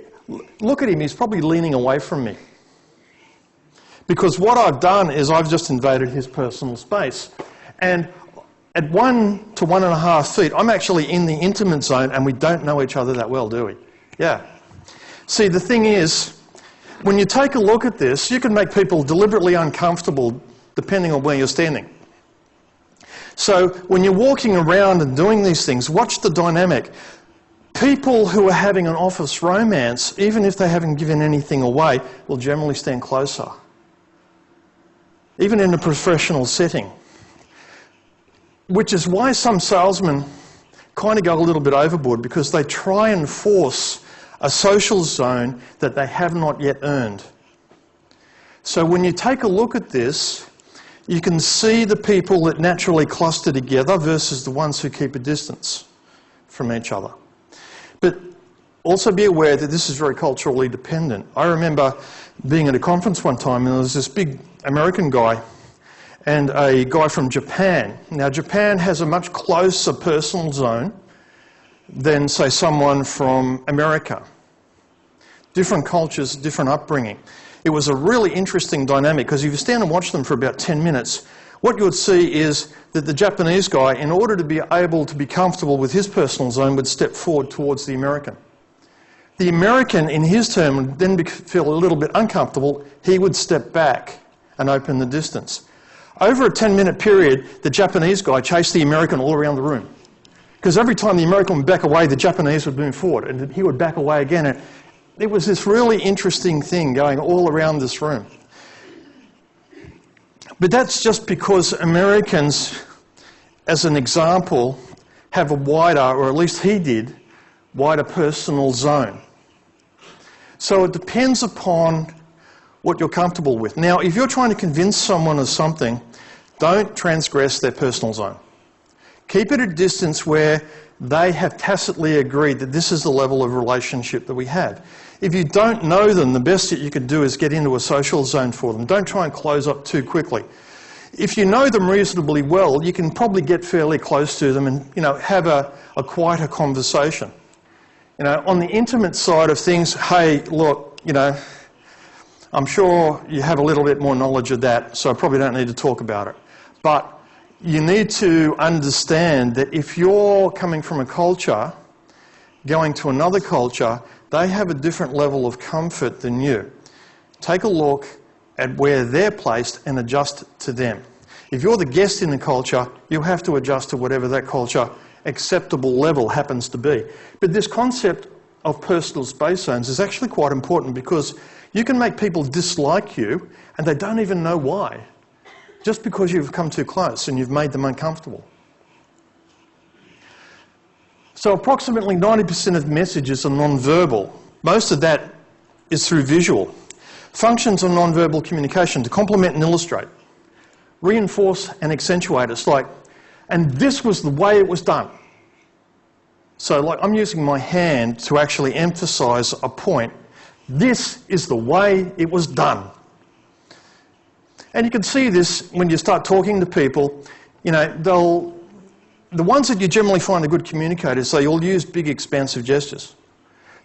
look at him. He's probably leaning away from me. Because what I've done is I've just invaded his personal space. And at 1 to 1.5 feet, I'm actually in the intimate zone, and we don't know each other that well, do we? Yeah. See, the thing is, when you take a look at this, you can make people deliberately uncomfortable depending on where you're standing. So when you're walking around and doing these things, watch the dynamic. People who are having an office romance, even if they haven't given anything away, will generally stand closer. Even in a professional setting. Which is why some salesmen kind of go a little bit overboard, because they try and force a social zone that they have not yet earned. So when you take a look at this, you can see the people that naturally cluster together versus the ones who keep a distance from each other. But also be aware that this is very culturally dependent. I remember being at a conference one time and there was this big American guy and a guy from Japan. Now, Japan has a much closer personal zone than, say, someone from America. Different cultures, different upbringing. It was a really interesting dynamic, because if you stand and watch them for about 10 minutes, what you would see is that the Japanese guy, in order to be able to be comfortable with his personal zone, would step forward towards the American. The American, in his turn, would then feel a little bit uncomfortable. He would step back and open the distance. Over a 10-minute period, the Japanese guy chased the American all around the room. Because every time the American would back away, the Japanese would move forward, and he would back away again. And it was this really interesting thing going all around this room. But that's just because Americans, as an example, have a wider, or at least he did, wider personal zone. So it depends upon what you're comfortable with. Now, if you're trying to convince someone of something, don't transgress their personal zone. Keep it at a distance where they have tacitly agreed that this is the level of relationship that we have. If you don't know them, the best that you can do is get into a social zone for them. Don't try and close up too quickly. If you know them reasonably well, you can probably get fairly close to them and, have a quieter conversation. On the intimate side of things, hey, look, I'm sure you have a little bit more knowledge of that, so I probably don't need to talk about it. But, you need to understand that if you're coming from a culture, going to another culture, they have a different level of comfort than you. Take a look at where they're placed and adjust to them. If you're the guest in the culture, you have to adjust to whatever that culture acceptable level happens to be. But this concept of personal space zones is actually quite important because you can make people dislike you and they don't even know why, just because you've come too close and you've made them uncomfortable. So approximately 90% of messages are non-verbal. Most of that is through visual. Functions of non-verbal communication to complement and illustrate, reinforce and accentuate. It's like, and this was the way it was done. So like I'm using my hand to actually emphasize a point. This is the way it was done. And you can see this when you start talking to people. You know, the ones that you generally find are good communicators, they all use big expansive gestures.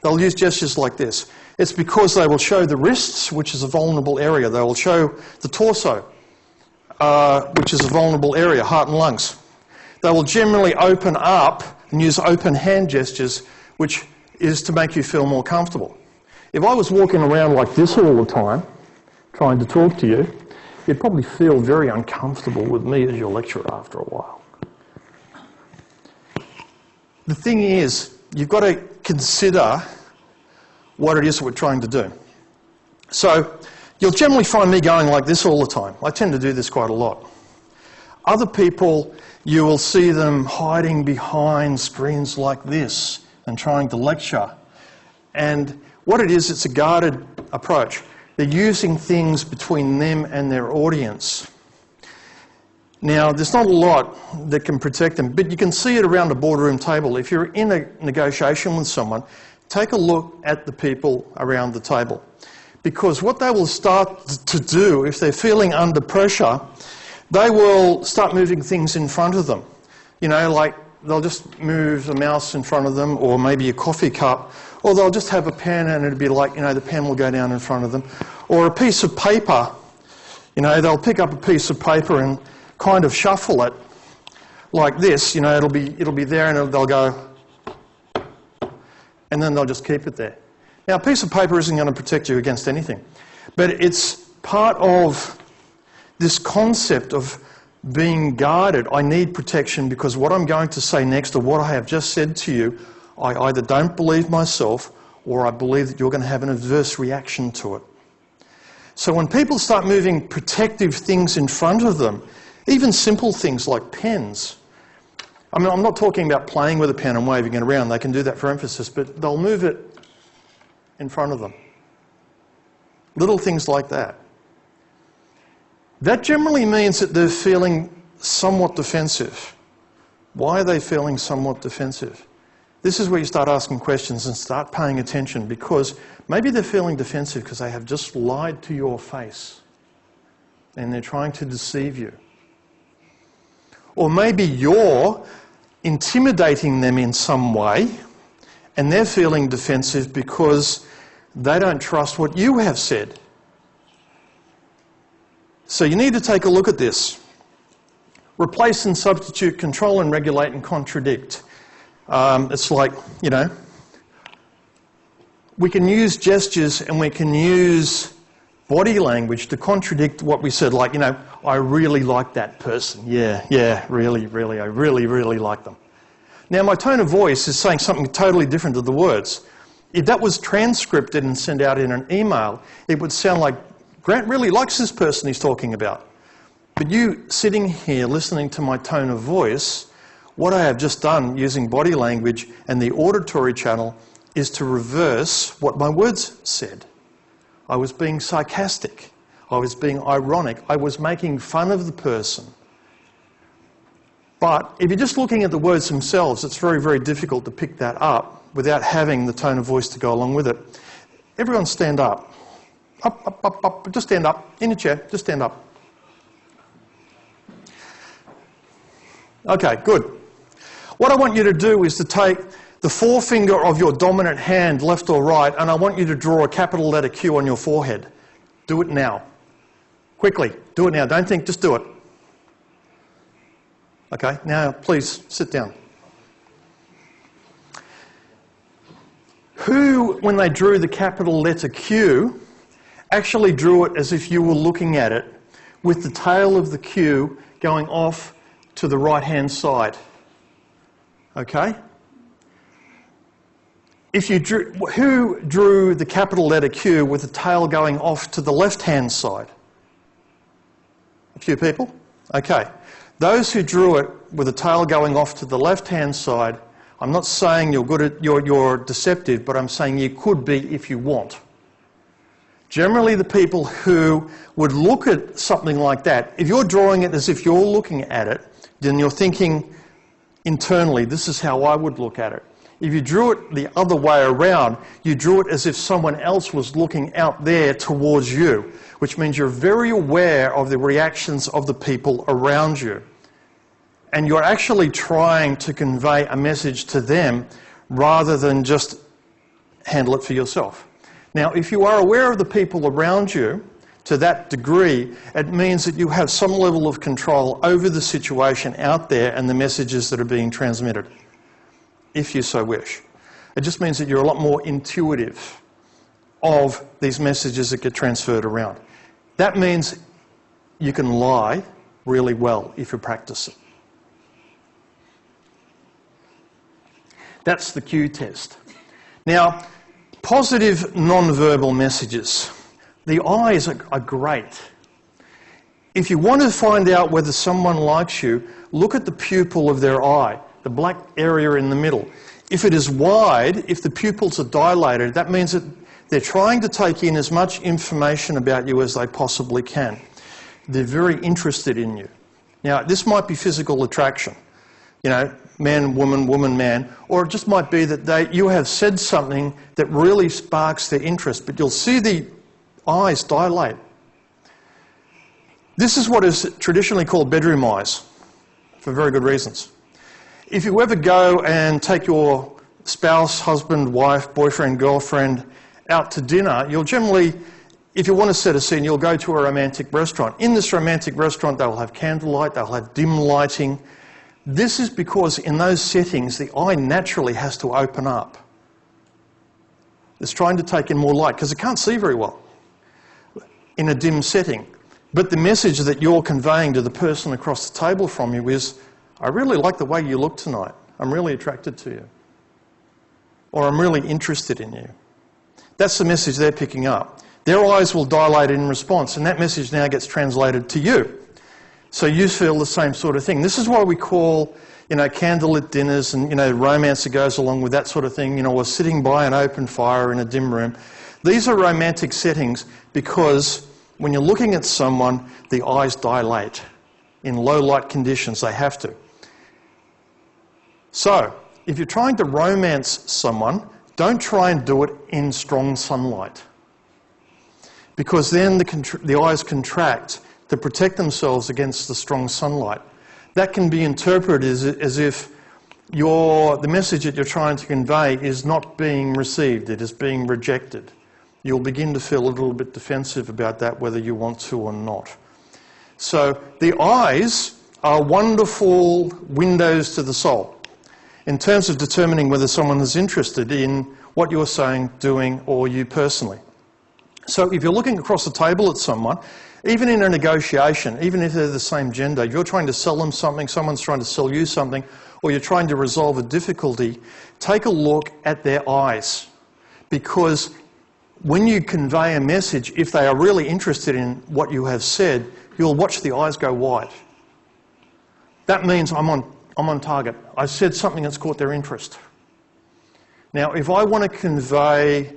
They'll use gestures like this. It's because they will show the wrists, which is a vulnerable area. They will show the torso, which is a vulnerable area, heart and lungs. They will generally open up and use open hand gestures, which is to make you feel more comfortable. If I was walking around like this all the time, trying to talk to you, you'd probably feel very uncomfortable with me as your lecturer after a while. The thing is, you've got to consider what it is we're trying to do. So you'll generally find me going like this all the time. I tend to do this quite a lot. Other people, you will see them hiding behind screens like this and trying to lecture. And what it is, it's a guarded approach. They're using things between them and their audience. Now, there's not a lot that can protect them, but you can see it around a boardroom table. If you're in a negotiation with someone, take a look at the people around the table. Because what they will start to do, if they're feeling under pressure, they will start moving things in front of them. You know, like they'll just move a mouse in front of them, or maybe a coffee cup, or they'll just have a pen and it'll be like, you know, the pen will go down in front of them. Or a piece of paper, you know, they'll pick up a piece of paper and kind of shuffle it like this, you know, it'll be there and they'll go, and then they'll just keep it there. Now, a piece of paper isn't going to protect you against anything, but it's part of this concept of being guarded. I need protection because what I'm going to say next, or what I have just said to you, I either don't believe myself or I believe that you're going to have an adverse reaction to it. So when people start moving protective things in front of them, even simple things like pens. I mean, I'm not talking about playing with a pen and waving it around. They can do that for emphasis, but they'll move it in front of them. Little things like that. That generally means that they're feeling somewhat defensive. Why are they feeling somewhat defensive? This is where you start asking questions and start paying attention, because maybe they're feeling defensive because they have just lied to your face and they're trying to deceive you. Or maybe you're intimidating them in some way and they're feeling defensive because they don't trust what you have said. So you need to take a look at this. Replace and substitute, control and regulate and contradict. It's like, you know, we can use gestures and we can use body language to contradict what we said, like, you know, I really like that person. Yeah, really, I really like them. Now, my tone of voice is saying something totally different to the words. If that was transcripted and sent out in an email, it would sound like, Grant really likes this person he's talking about. But you sitting here listening to my tone of voice, what I have just done using body language and the auditory channel is to reverse what my words said. I was being sarcastic. I was being ironic. I was making fun of the person. But if you're just looking at the words themselves, it's very, very difficult to pick that up without having the tone of voice to go along with it. Everyone stand up. Up. Just stand up. In your chair, just stand up. Okay, good. What I want you to do is to take the forefinger of your dominant hand, left or right, and I want you to draw a capital letter Q on your forehead. Do it now. Quickly, do it now. Don't think, just do it. Okay, now please sit down. Who, when they drew the capital letter Q, actually drew it as if you were looking at it, with the tail of the Q going off to the right-hand side? Okay? Who drew the capital letter Q with the tail going off to the left-hand side? A few people? Okay. Those who drew it with the tail going off to the left-hand side, I'm not saying you're deceptive, but I'm saying you could be if you want. Generally, the people who would look at something like that, if you're drawing it as if you're looking at it, then you're thinking internally, this is how I would look at it. If you drew it the other way around, you drew it as if someone else was looking out there towards you, which means you're very aware of the reactions of the people around you. And you're actually trying to convey a message to them rather than just handle it for yourself. Now, if you are aware of the people around you to that degree, it means that you have some level of control over the situation out there and the messages that are being transmitted, if you so wish. It just means that you're a lot more intuitive of these messages that get transferred around. That means you can lie really well if you practice it. That's the Q test. Now, positive non-verbal messages. The eyes are great. If you want to find out whether someone likes you, look at the pupil of their eye, the black area in the middle. If it is wide, if the pupils are dilated, that means that they're trying to take in as much information about you as they possibly can. They're very interested in you. Now, this might be physical attraction. You know, man, woman, woman, man. Or it just might be that you have said something that really sparks their interest, but you'll see the eyes dilate. This is what is traditionally called bedroom eyes, for very good reasons. If you ever go and take your spouse, husband, wife, boyfriend, girlfriend out to dinner, you'll generally, if you want to set a scene, you'll go to a romantic restaurant. In this romantic restaurant, they'll have candlelight, they'll have dim lighting. This is because in those settings, the eye naturally has to open up. It's trying to take in more light because it can't see very well in a dim setting. But the message that you're conveying to the person across the table from you is, I really like the way you look tonight. I'm really attracted to you. Or I'm really interested in you. That's the message they're picking up. Their eyes will dilate in response, and that message now gets translated to you. So you feel the same sort of thing. This is why we call, candlelit dinners and, romance that goes along with that sort of thing, or sitting by an open fire in a dim room. These are romantic settings because when you're looking at someone, the eyes dilate. In low light conditions, they have to. So, if you're trying to romance someone, don't try and do it in strong sunlight. Because then the eyes contract to protect themselves against the strong sunlight. That can be interpreted as if the message that you're trying to convey is not being received, it is being rejected. You'll begin to feel a little bit defensive about that, whether you want to or not. So the eyes are wonderful windows to the soul in terms of determining whether someone is interested in what you're saying, doing, or you personally. So if you're looking across the table at someone, even in a negotiation, even if they're the same gender, if you're trying to sell them something, someone's trying to sell you something, or you're trying to resolve a difficulty, take a look at their eyes. Because when you convey a message, if they are really interested in what you have said, you'll watch the eyes go wide. That means I'm on target. I said something that's caught their interest. Now, if I want to convey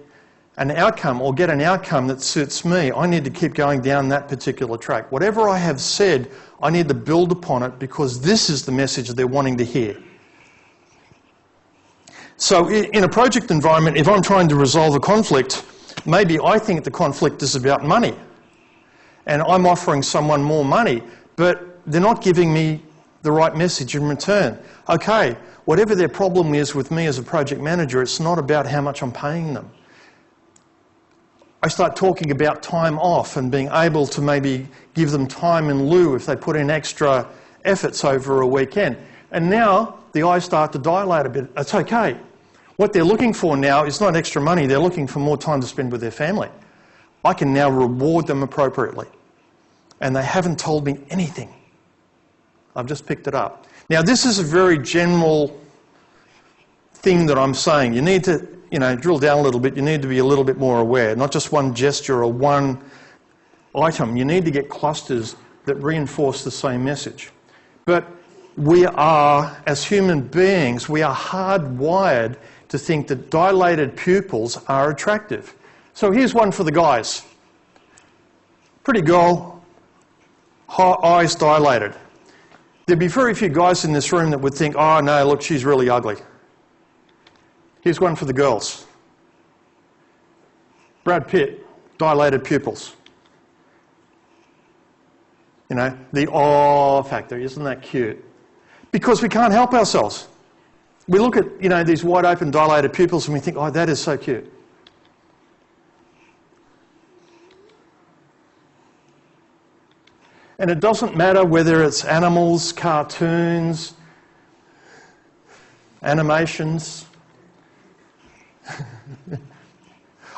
an outcome or get an outcome that suits me, I need to keep going down that particular track. Whatever I have said, I need to build upon it because this is the message they're wanting to hear. So in a project environment, if I'm trying to resolve a conflict, maybe I think the conflict is about money and I'm offering someone more money, but they're not giving me the right message in return. Okay, whatever their problem is with me as a project manager, it's not about how much I'm paying them. I start talking about time off and being able to maybe give them time in lieu if they put in extra efforts over a weekend. And now the eyes start to dilate a bit. It's okay. What they're looking for now is not extra money. They're looking for more time to spend with their family. I can now reward them appropriately. And they haven't told me anything. I've just picked it up. Now, this is a very general thing that I'm saying. You need to, drill down a little bit. You need to be a little bit more aware, not just one gesture or one item. You need to get clusters that reinforce the same message. But we are, as human beings, we are hardwired to think that dilated pupils are attractive. So here's one for the guys. Pretty girl, eyes dilated. There'd be very few guys in this room that would think, oh no, look, she's really ugly. Here's one for the girls. Brad Pitt, dilated pupils. The awe factor, isn't that cute? Because we can't help ourselves. We look at, these wide open dilated pupils and we think, oh, that is so cute. And it doesn't matter whether it's animals, cartoons, animations.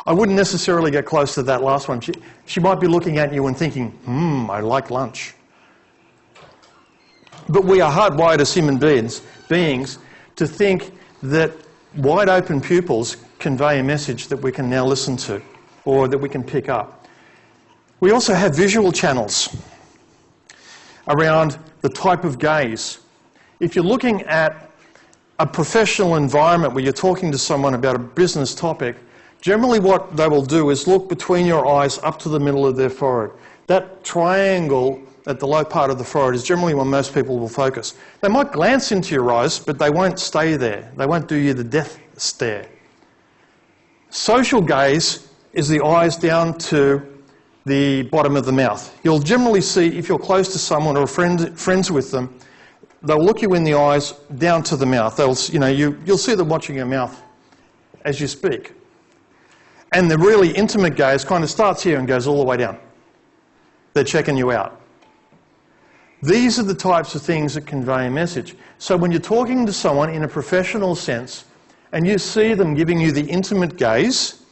I wouldn't necessarily get close to that last one. She might be looking at you and thinking, I like lunch. But we are hardwired as human beings to think that wide open pupils convey a message that we can now listen to or that we can pick up. We also have visual channels around the type of gaze. If you're looking at a professional environment where you're talking to someone about a business topic, generally what they will do is look between your eyes up to the middle of their forehead. That triangle at the low part of the forehead is generally where most people will focus. They might glance into your eyes, but they won't stay there. They won't do you the death stare. Social gaze is the eyes down to the bottom of the mouth. You'll generally see, if you're close to someone or friends with them, they'll look you in the eyes down to the mouth. You'll see them watching your mouth as you speak. And the really intimate gaze kind of starts here and goes all the way down. They're checking you out. These are the types of things that convey a message. So when you're talking to someone in a professional sense and you see them giving you the intimate gaze,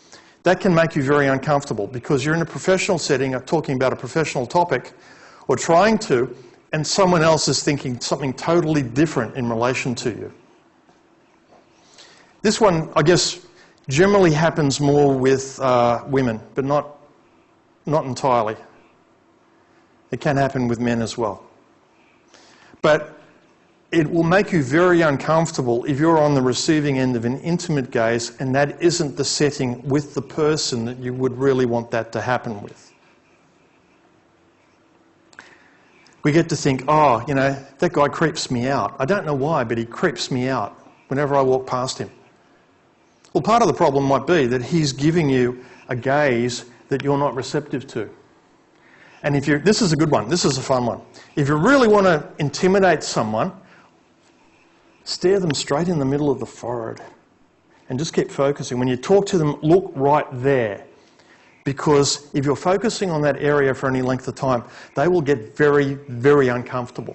that can make you very uncomfortable because you're in a professional setting talking about a professional topic or trying to, and someone else is thinking something totally different in relation to you. This one, I guess, generally happens more with women, but not entirely. It can happen with men as well. But it will make you very uncomfortable if you're on the receiving end of an intimate gaze and that isn't the setting with the person that you would really want that to happen with. We get to think, oh, that guy creeps me out. I don't know why, but he creeps me out whenever I walk past him. Well, part of the problem might be that he's giving you a gaze that you're not receptive to. And this is a good one, this is a fun one. If you really want to intimidate someone, stare them straight in the middle of the forehead and just keep focusing. When you talk to them, look right there. Because if you're focusing on that area for any length of time, they will get very, very uncomfortable.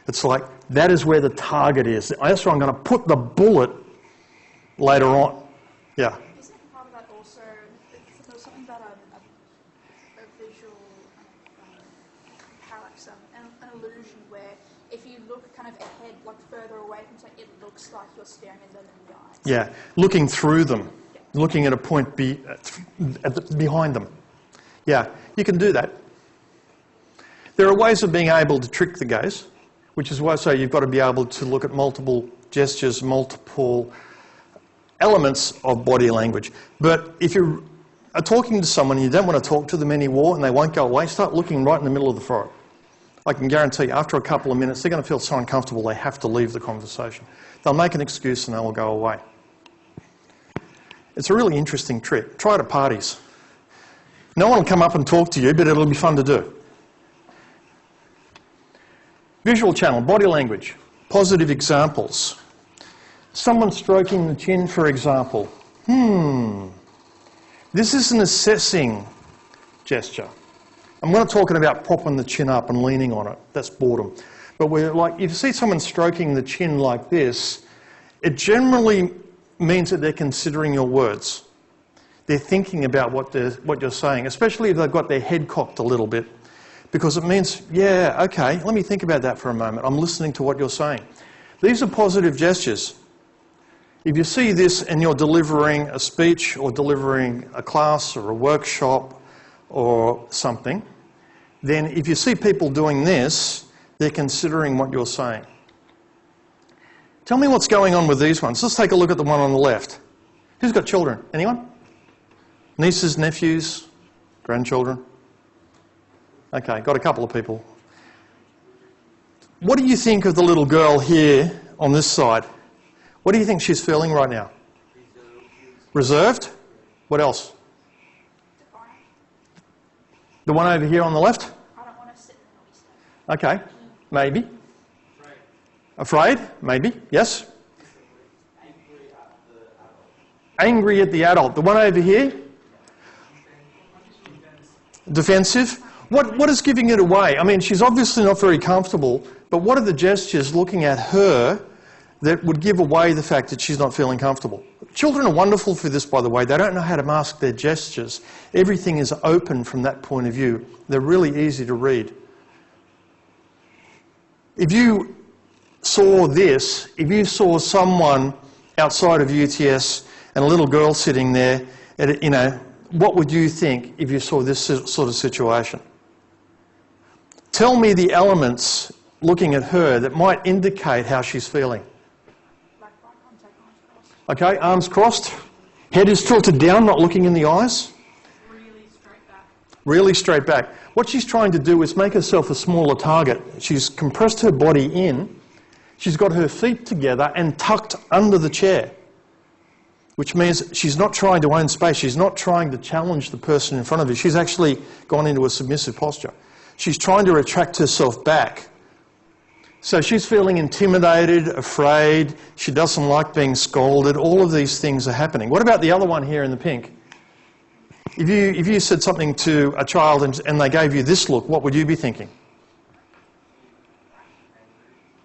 It's like, that is where the target is. That's where I'm going to put the bullet later on. Yeah. Isn't part of that also, there was something about a visual parallax, an illusion where if you look kind of ahead, like further away from something, it looks like you're staring at them in the eyes. Yeah, looking through them, looking at a point behind them. Yeah, you can do that. There are ways of being able to trick the gaze, which is why I say you've got to be able to look at multiple gestures, multiple elements of body language. But if you are talking to someone and you don't want to talk to them anymore and they won't go away, start looking right in the middle of the forehead. I can guarantee after a couple of minutes they're going to feel so uncomfortable they have to leave the conversation. They'll make an excuse and they will go away. It's a really interesting trick. Try it at parties. No one will come up and talk to you, but it'll be fun to do. Visual channel, body language, positive examples. Someone stroking the chin, for example. This is an assessing gesture. I'm not talking about propping the chin up and leaning on it. That's boredom. But we're like, if you see someone stroking the chin like this, it generally means that they're considering your words. They're thinking about what you're saying, especially if they've got their head cocked a little bit, because it means, yeah, okay, let me think about that for a moment. I'm listening to what you're saying. These are positive gestures. If you see this and you're delivering a speech or delivering a class or a workshop or something, then if you see people doing this, they're considering what you're saying. Tell me what's going on with these ones. Let's take a look at the one on the left. Who's got children? Anyone? Nieces, nephews, grandchildren? Okay, got a couple of people. What do you think of the little girl here on this side? What do you think she's feeling right now? Reserved? What else? The one over here on the left? I don't want to sit in the Okay, maybe. Afraid? Maybe, yes? Angry at the adult. The one over here? Defensive. What is giving it away? I mean, she's obviously not very comfortable, but what are the gestures looking at her that would give away the fact that she's not feeling comfortable? Children are wonderful for this, by the way. They don't know how to mask their gestures. Everything is open from that point of view. They're really easy to read. If you saw this, if you saw someone outside of UTS and a little girl sitting there, what would you think if you saw this sort of situation? Tell me the elements looking at her that might indicate how she's feeling. Okay, arms crossed. Head is tilted down, not looking in the eyes. Really straight back. Really straight back. What she's trying to do is make herself a smaller target. She's compressed her body in. She's got her feet together and tucked under the chair, which means she's not trying to own space. She's not trying to challenge the person in front of her. She's actually gone into a submissive posture. She's trying to retract herself back. So she's feeling intimidated, afraid. She doesn't like being scolded. All of these things are happening. What about the other one here in the pink? If you said something to a child and they gave you this look, what would you be thinking?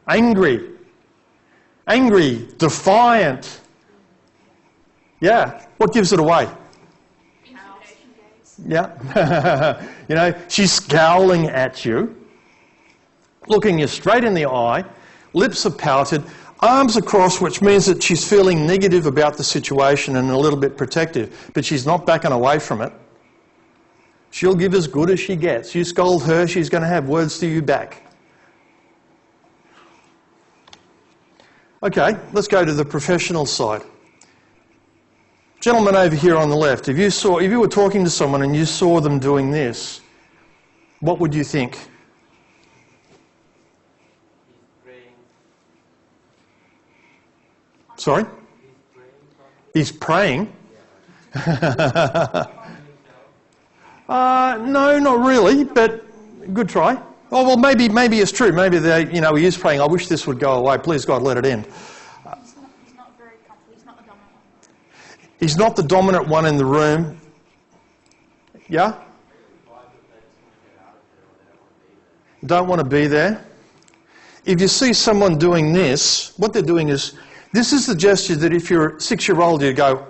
Angry. Angry, defiant. Yeah. What gives it away? Yeah. She's scowling at you, looking you straight in the eye, lips are pouted, arms across, which means that she's feeling negative about the situation and a little bit protective, but she's not backing away from it. She'll give as good as she gets. You scold her, she's going to have words to you back. Okay, let's go to the professional side. Gentleman over here on the left, if you were talking to someone and you saw them doing this, what would you think? Sorry? He's praying? No, not really, but good try. Oh, well, maybe it's true. Maybe he is praying, I wish this would go away. Please, God, let it end. He's not very comfortable. He's not the dominant one. He's not the dominant one in the room. Yeah? Don't want to be there. If you see someone doing this, what they're doing is, this is the gesture that if you're a 6-year-old, you go,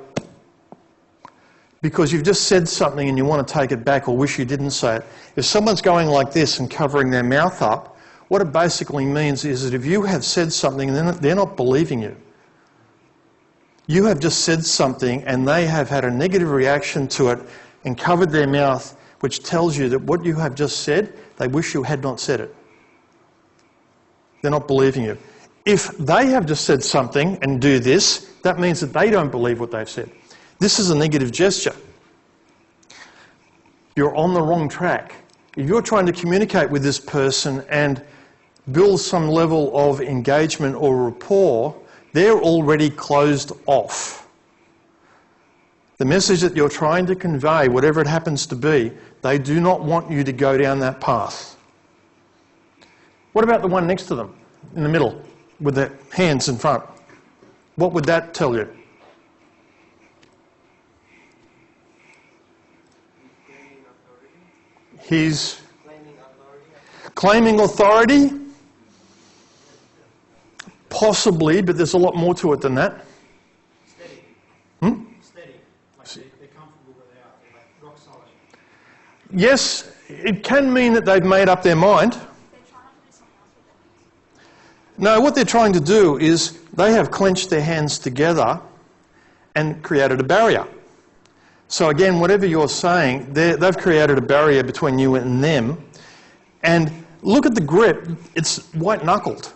because you've just said something and you want to take it back or wish you didn't say it. If someone's going like this and covering their mouth up, what it basically means is that if you have said something, then they're not believing you. You have just said something and they have had a negative reaction to it and covered their mouth, which tells you that what you have just said, they wish you had not said it. They're not believing you. If they have just said something and do this, that means that they don't believe what they've said. This is a negative gesture. You're on the wrong track. If you're trying to communicate with this person and build some level of engagement or rapport, they're already closed off. The message that you're trying to convey, whatever it happens to be, they do not want you to go down that path. What about the one next to them, in the middle, with their hands in front? What would that tell you? He's claiming authority. Possibly, but there's a lot more to it than that. Steady. Hmm? Steady. Like they're comfortable where they are. They're like rock solid. Yes, it can mean that they've made up their mind. They're trying not to do something else with their hands. No, what they're trying to do is they have clenched their hands together and created a barrier. So again, whatever you're saying, they've created a barrier between you and them. And look at the grip, it's white-knuckled.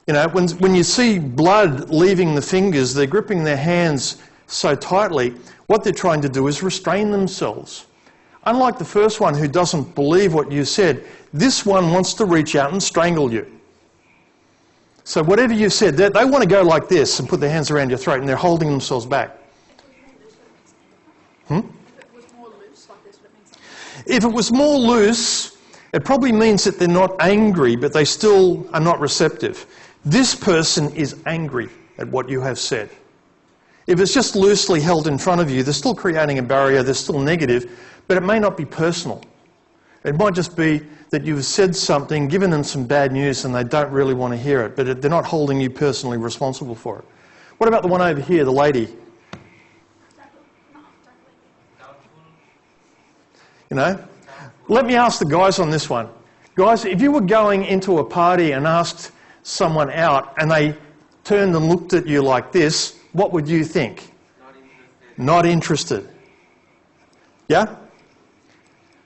You know, when you see blood leaving the fingers, they're gripping their hands so tightly, what they're trying to do is restrain themselves. Unlike the first one who doesn't believe what you said, this one wants to reach out and strangle you. So whatever you said, they want to go like this and put their hands around your throat and they're holding themselves back. If it was more loose like this, would it mean something? If it was more loose, it probably means that they're not angry, but they still are not receptive. This person is angry at what you have said. If it's just loosely held in front of you, they're still creating a barrier, they're still negative, but it may not be personal. It might just be that you've said something, given them some bad news, and they don't really want to hear it, but they're not holding you personally responsible for it. What about the one over here, the lady? You know? Let me ask the guys on this one. Guys, if you were going into a party and asked someone out and they turned and looked at you like this, what would you think? Not interested. Yeah?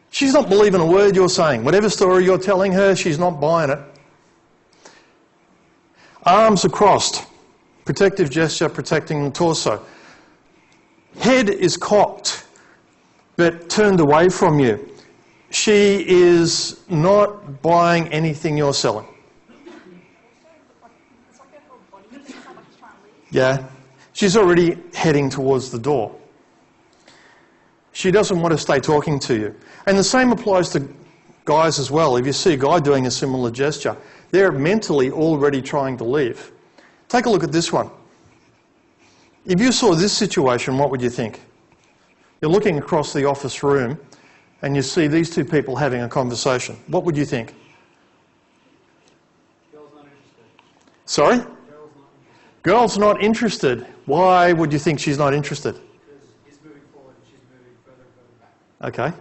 She's not believing a word you're saying. Whatever story you're telling her, she's not buying it. Arms are crossed. Protective gesture, protecting the torso. Head is cocked, but turned away from you. She is not buying anything you're selling. It's like her whole body moves like she's trying to leave. Yeah? She's already heading towards the door. She doesn't want to stay talking to you. And the same applies to guys as well. If you see a guy doing a similar gesture, they're mentally already trying to leave. Take a look at this one. If you saw this situation, what would you think? You're looking across the office room and you see these two people having a conversation. What would you think? Girl's not interested. Sorry? Girl's not interested. Girl's not interested. Why would you think she's not interested? Because he's moving forward and she's moving further and further back. Okay.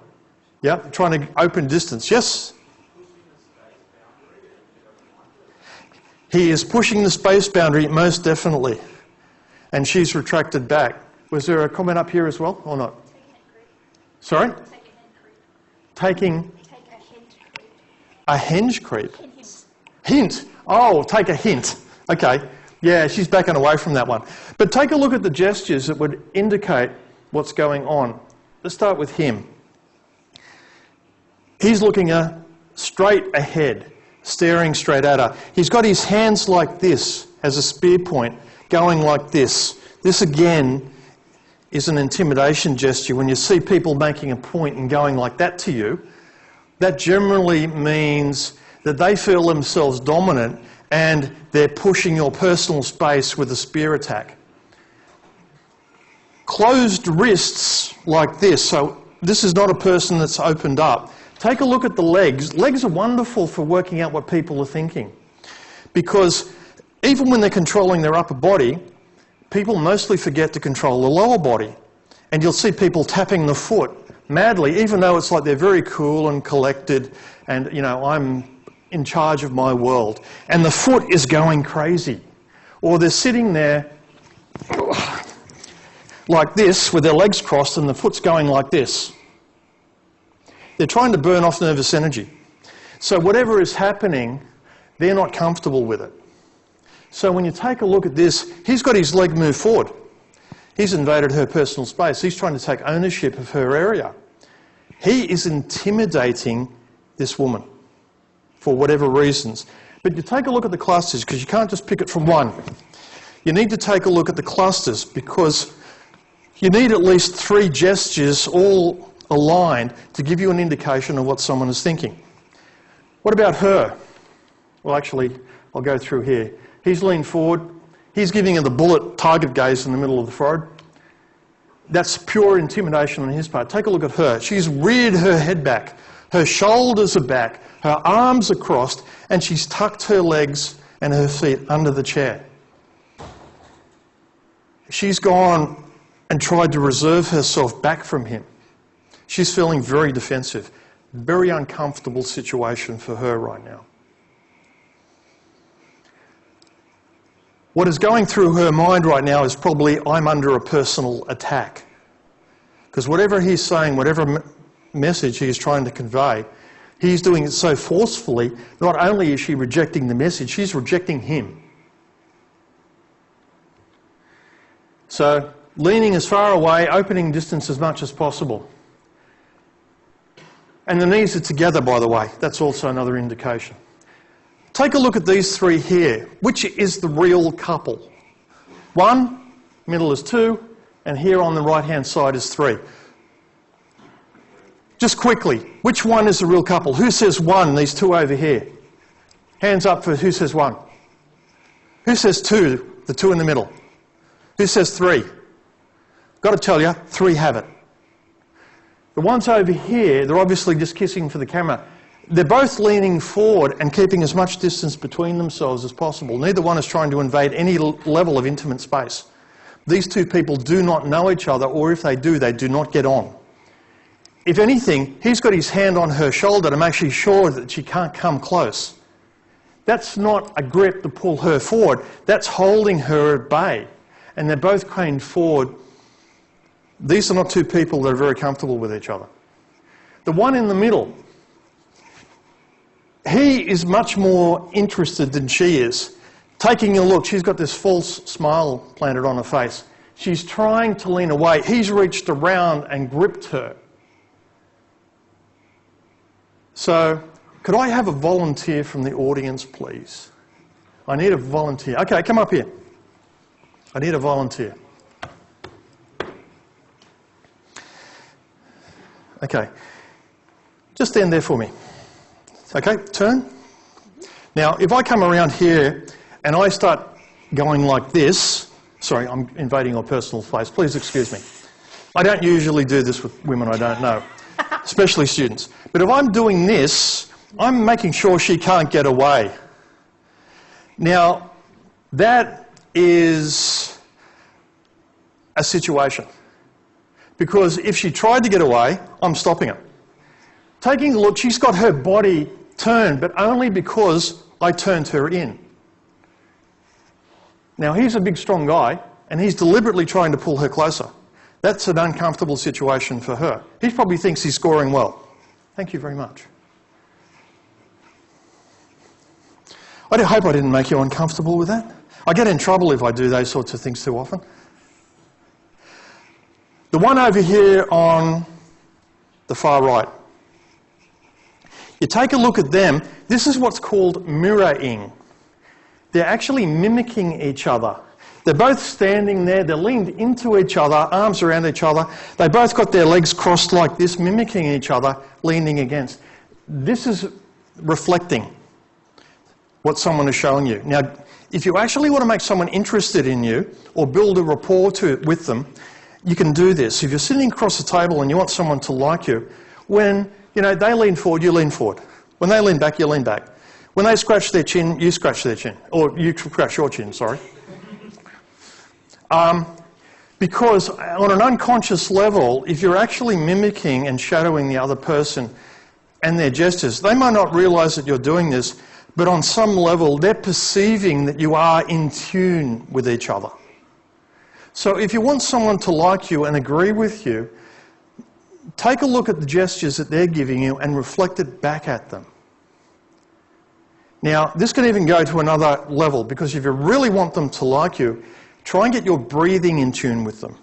Yeah, trying to open distance. Yes? He is pushing the space boundary, most definitely. And she's retracted back. Was there a comment up here as well, or not? Sorry? Take a hen creep. Taking Take a hen creep. a hinge creep. Hint. Hint. Oh, take a hint. Okay. Yeah, she's backing away from that one. But take a look at the gestures that would indicate what's going on. Let's start with him. He's looking straight ahead, staring straight at her. He's got his hands like this as a spear point, going like this. This again is an intimidation gesture. When you see people making a point and going like that to you, that generally means that they feel themselves dominant and they're pushing your personal space with a spear attack. Closed wrists like this, so this is not a person that's opened up. Take a look at the legs. Legs are wonderful for working out what people are thinking, because even when they're controlling their upper body, people mostly forget to control the lower body. And you'll see people tapping the foot madly, even though it's like they're very cool and collected and, you know, I'm in charge of my world. And the foot is going crazy. Or they're sitting there like this with their legs crossed and the foot's going like this. They're trying to burn off nervous energy. So whatever is happening, they're not comfortable with it. So when you take a look at this, he's got his leg moved forward. He's invaded her personal space. He's trying to take ownership of her area. He is intimidating this woman for whatever reasons. But you take a look at the clusters, because you can't just pick it from one. You need to take a look at the clusters, because you need at least 3 gestures all aligned to give you an indication of what someone is thinking. What about her? Well, actually, I'll go through here. He's leaned forward. He's giving her the bullet target gaze in the middle of the forehead. That's pure intimidation on his part. Take a look at her. She's reared her head back. Her shoulders are back. Her arms are crossed. And she's tucked her legs and her feet under the chair. She's gone and tried to reserve herself back from him. She's feeling very defensive. Very uncomfortable situation for her right now. What is going through her mind right now is probably, I'm under a personal attack. Because whatever he's saying, whatever message he's trying to convey, he's doing it so forcefully, not only is she rejecting the message, she's rejecting him. So, leaning as far away, opening distance as much as possible. And the knees are together, by the way. That's also another indication. Take a look at these three here. Which is the real couple? 1, middle is 2, and here on the right-hand side is 3. Just quickly, which one is the real couple? Who says 1, these 2 over here? Hands up for who says 1. Who says 2, the 2 in the middle? Who says 3? Got to tell you, 3 have it. The ones over here, they're obviously just kissing for the camera. They're both leaning forward and keeping as much distance between themselves as possible. Neither one is trying to invade any level of intimate space. These 2 people do not know each other, or if they do not get on. If anything, he's got his hand on her shoulder to make sure that she can't come close. That's not a grip to pull her forward. That's holding her at bay. And they're both craned forward. These are not 2 people that are very comfortable with each other. The one in the middle, he is much more interested than she is. Taking a look, she's got this false smile planted on her face. She's trying to lean away. He's reached around and gripped her. So, could I have a volunteer from the audience, please? I need a volunteer. Okay, come up here. I need a volunteer. Okay. Just stand there for me. Okay, turn. Now, if I come around here and I start going like this, sorry, I'm invading your personal space, please excuse me. I don't usually do this with women I don't know, especially students. But if I'm doing this, I'm making sure she can't get away. Now, that is a situation. Because if she tried to get away, I'm stopping her. Taking a look, she's got her body turned, but only because I turned her in. Now, he's a big, strong guy, and he's deliberately trying to pull her closer. That's an uncomfortable situation for her. He probably thinks he's scoring well. Thank you very much. I hope I didn't make you uncomfortable with that. I get in trouble if I do those sorts of things too often. The one over here on the far right. You take a look at them. This is what's called mirroring. They're actually mimicking each other. They're both standing there. They're leaned into each other, arms around each other. They both got their legs crossed like this, mimicking each other, leaning against. This is reflecting what someone is showing you. Now, if you actually want to make someone interested in you or build a rapport with them, you can do this. If you're sitting across the table and you want someone to like you, when they lean forward, you lean forward. When they lean back, you lean back. When they scratch their chin, you scratch their chin. Or you scratch your chin, sorry. Because on an unconscious level, if you're actually mimicking and shadowing the other person and their gestures, they might not realise that you're doing this, but on some level, they're perceiving that you are in tune with each other. So if you want someone to like you and agree with you, take a look at the gestures that they're giving you and reflect it back at them. Now, this can even go to another level, because if you really want them to like you, try and get your breathing in tune with them.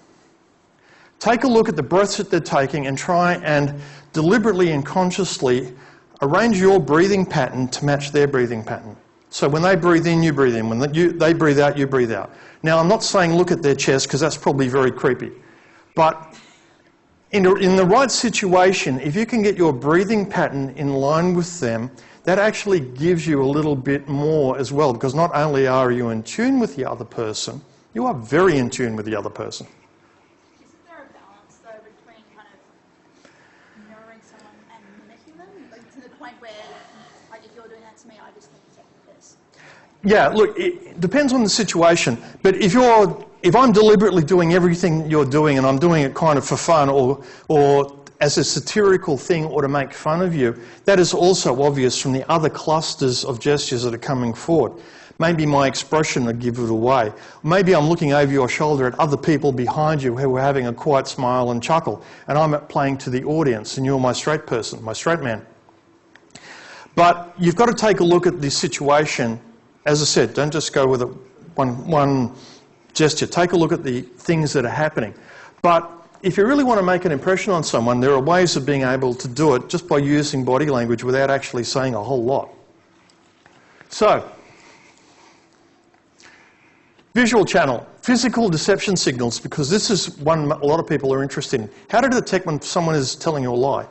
Take a look at the breaths that they're taking and try and deliberately and consciously arrange your breathing pattern to match their breathing pattern. So when they breathe in, you breathe in. When they breathe out, you breathe out. Now, I'm not saying look at their chest, because that's probably very creepy. But in the right situation, if you can get your breathing pattern in line with them, that actually gives you a little bit more as well, because not only are you in tune with the other person, you are very in tune with the other person. Isn't there a balance, though, between kind of mirroring someone and mimicking them? Like, to the point where, like, if you're doing that to me, I just think it's the piss. Yeah, look, it depends on the situation. But if I'm deliberately doing everything you're doing and I'm doing it kind of for fun or as a satirical thing or to make fun of you, that is also obvious from the other clusters of gestures that are coming forward. Maybe my expression would give it away. Maybe I'm looking over your shoulder at other people behind you who are having a quiet smile and chuckle, and I'm playing to the audience, and you're my straight person, my straight man. But you've got to take a look at the situation. As I said, don't just go with one gesture. Take a look at the things that are happening. But if you really want to make an impression on someone, there are ways of being able to do it just by using body language without actually saying a whole lot. So, visual channel, physical deception signals, because this is one a lot of people are interested in. How to detect when someone is telling you a lie?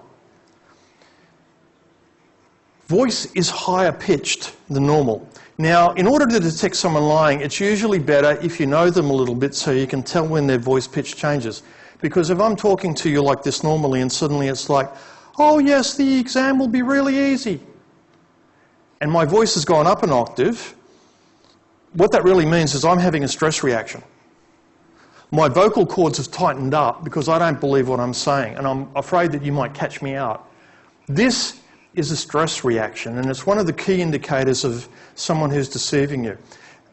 Voice is higher pitched than normal. Now, in order to detect someone lying, it's usually better if you know them a little bit so you can tell when their voice pitch changes. Because if I'm talking to you like this normally and suddenly it's like, oh yes, the exam will be really easy, and my voice has gone up an octave, what that really means is I'm having a stress reaction. My vocal cords have tightened up because I don't believe what I'm saying, and I'm afraid that you might catch me out. This is a stress reaction, and it's one of the key indicators of someone who's deceiving you.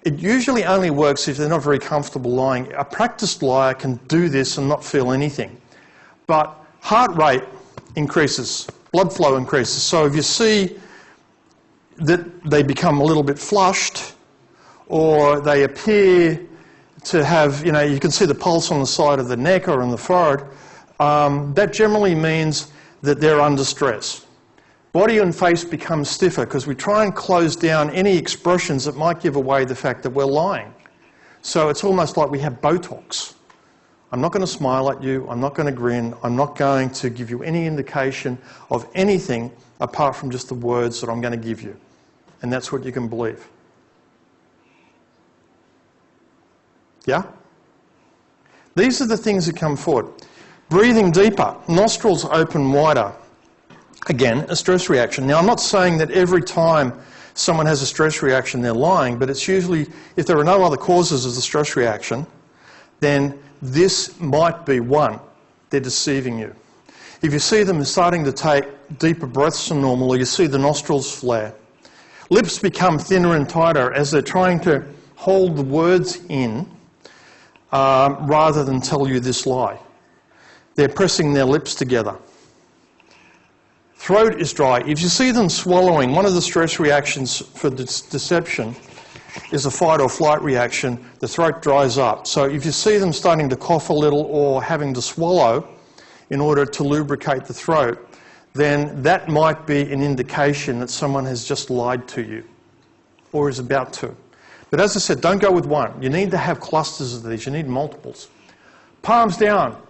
It usually only works if they're not very comfortable lying. A practiced liar can do this and not feel anything. But heart rate increases, blood flow increases. So if you see that they become a little bit flushed, or they appear to have, you can see the pulse on the side of the neck or on the forehead, that generally means that they're under stress. Body and face become stiffer because we try and close down any expressions that might give away the fact that we're lying. So it's almost like we have Botox. I'm not going to smile at you, I'm not going to grin, I'm not going to give you any indication of anything apart from just the words that I'm going to give you. And that's what you can believe. Yeah? These are the things that come forward. Breathing deeper, nostrils open wider. Again, a stress reaction. Now, I'm not saying that every time someone has a stress reaction they're lying, but it's usually, if there are no other causes of the stress reaction, then this might be one. They're deceiving you. If you see them starting to take deeper breaths than normal, or you see the nostrils flare, lips become thinner and tighter as they're trying to hold the words in rather than tell you this lie. They're pressing their lips together. Throat is dry. If you see them swallowing, one of the stress reactions for deception is a fight or flight reaction. The throat dries up. So if you see them starting to cough a little or having to swallow in order to lubricate the throat, then that might be an indication that someone has just lied to you or is about to. But as I said, don't go with one. You need to have clusters of these. You need multiples. Palms down.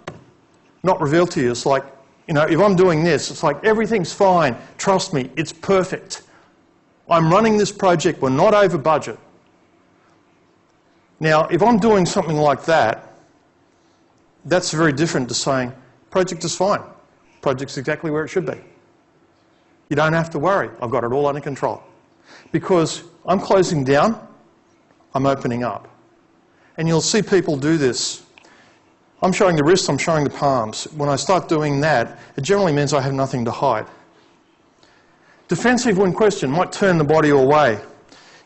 Not revealed to you. It's like, if I'm doing this, it's like everything's fine. Trust me, it's perfect. I'm running this project. We're not over budget. Now, if I'm doing something like that, that's very different to saying, project is fine. Project's exactly where it should be. You don't have to worry. I've got it all under control. Because I'm closing down, I'm opening up. And you'll see people do this. I'm showing the wrists, I'm showing the palms. When I start doing that, it generally means I have nothing to hide. Defensive when questioned might turn the body away.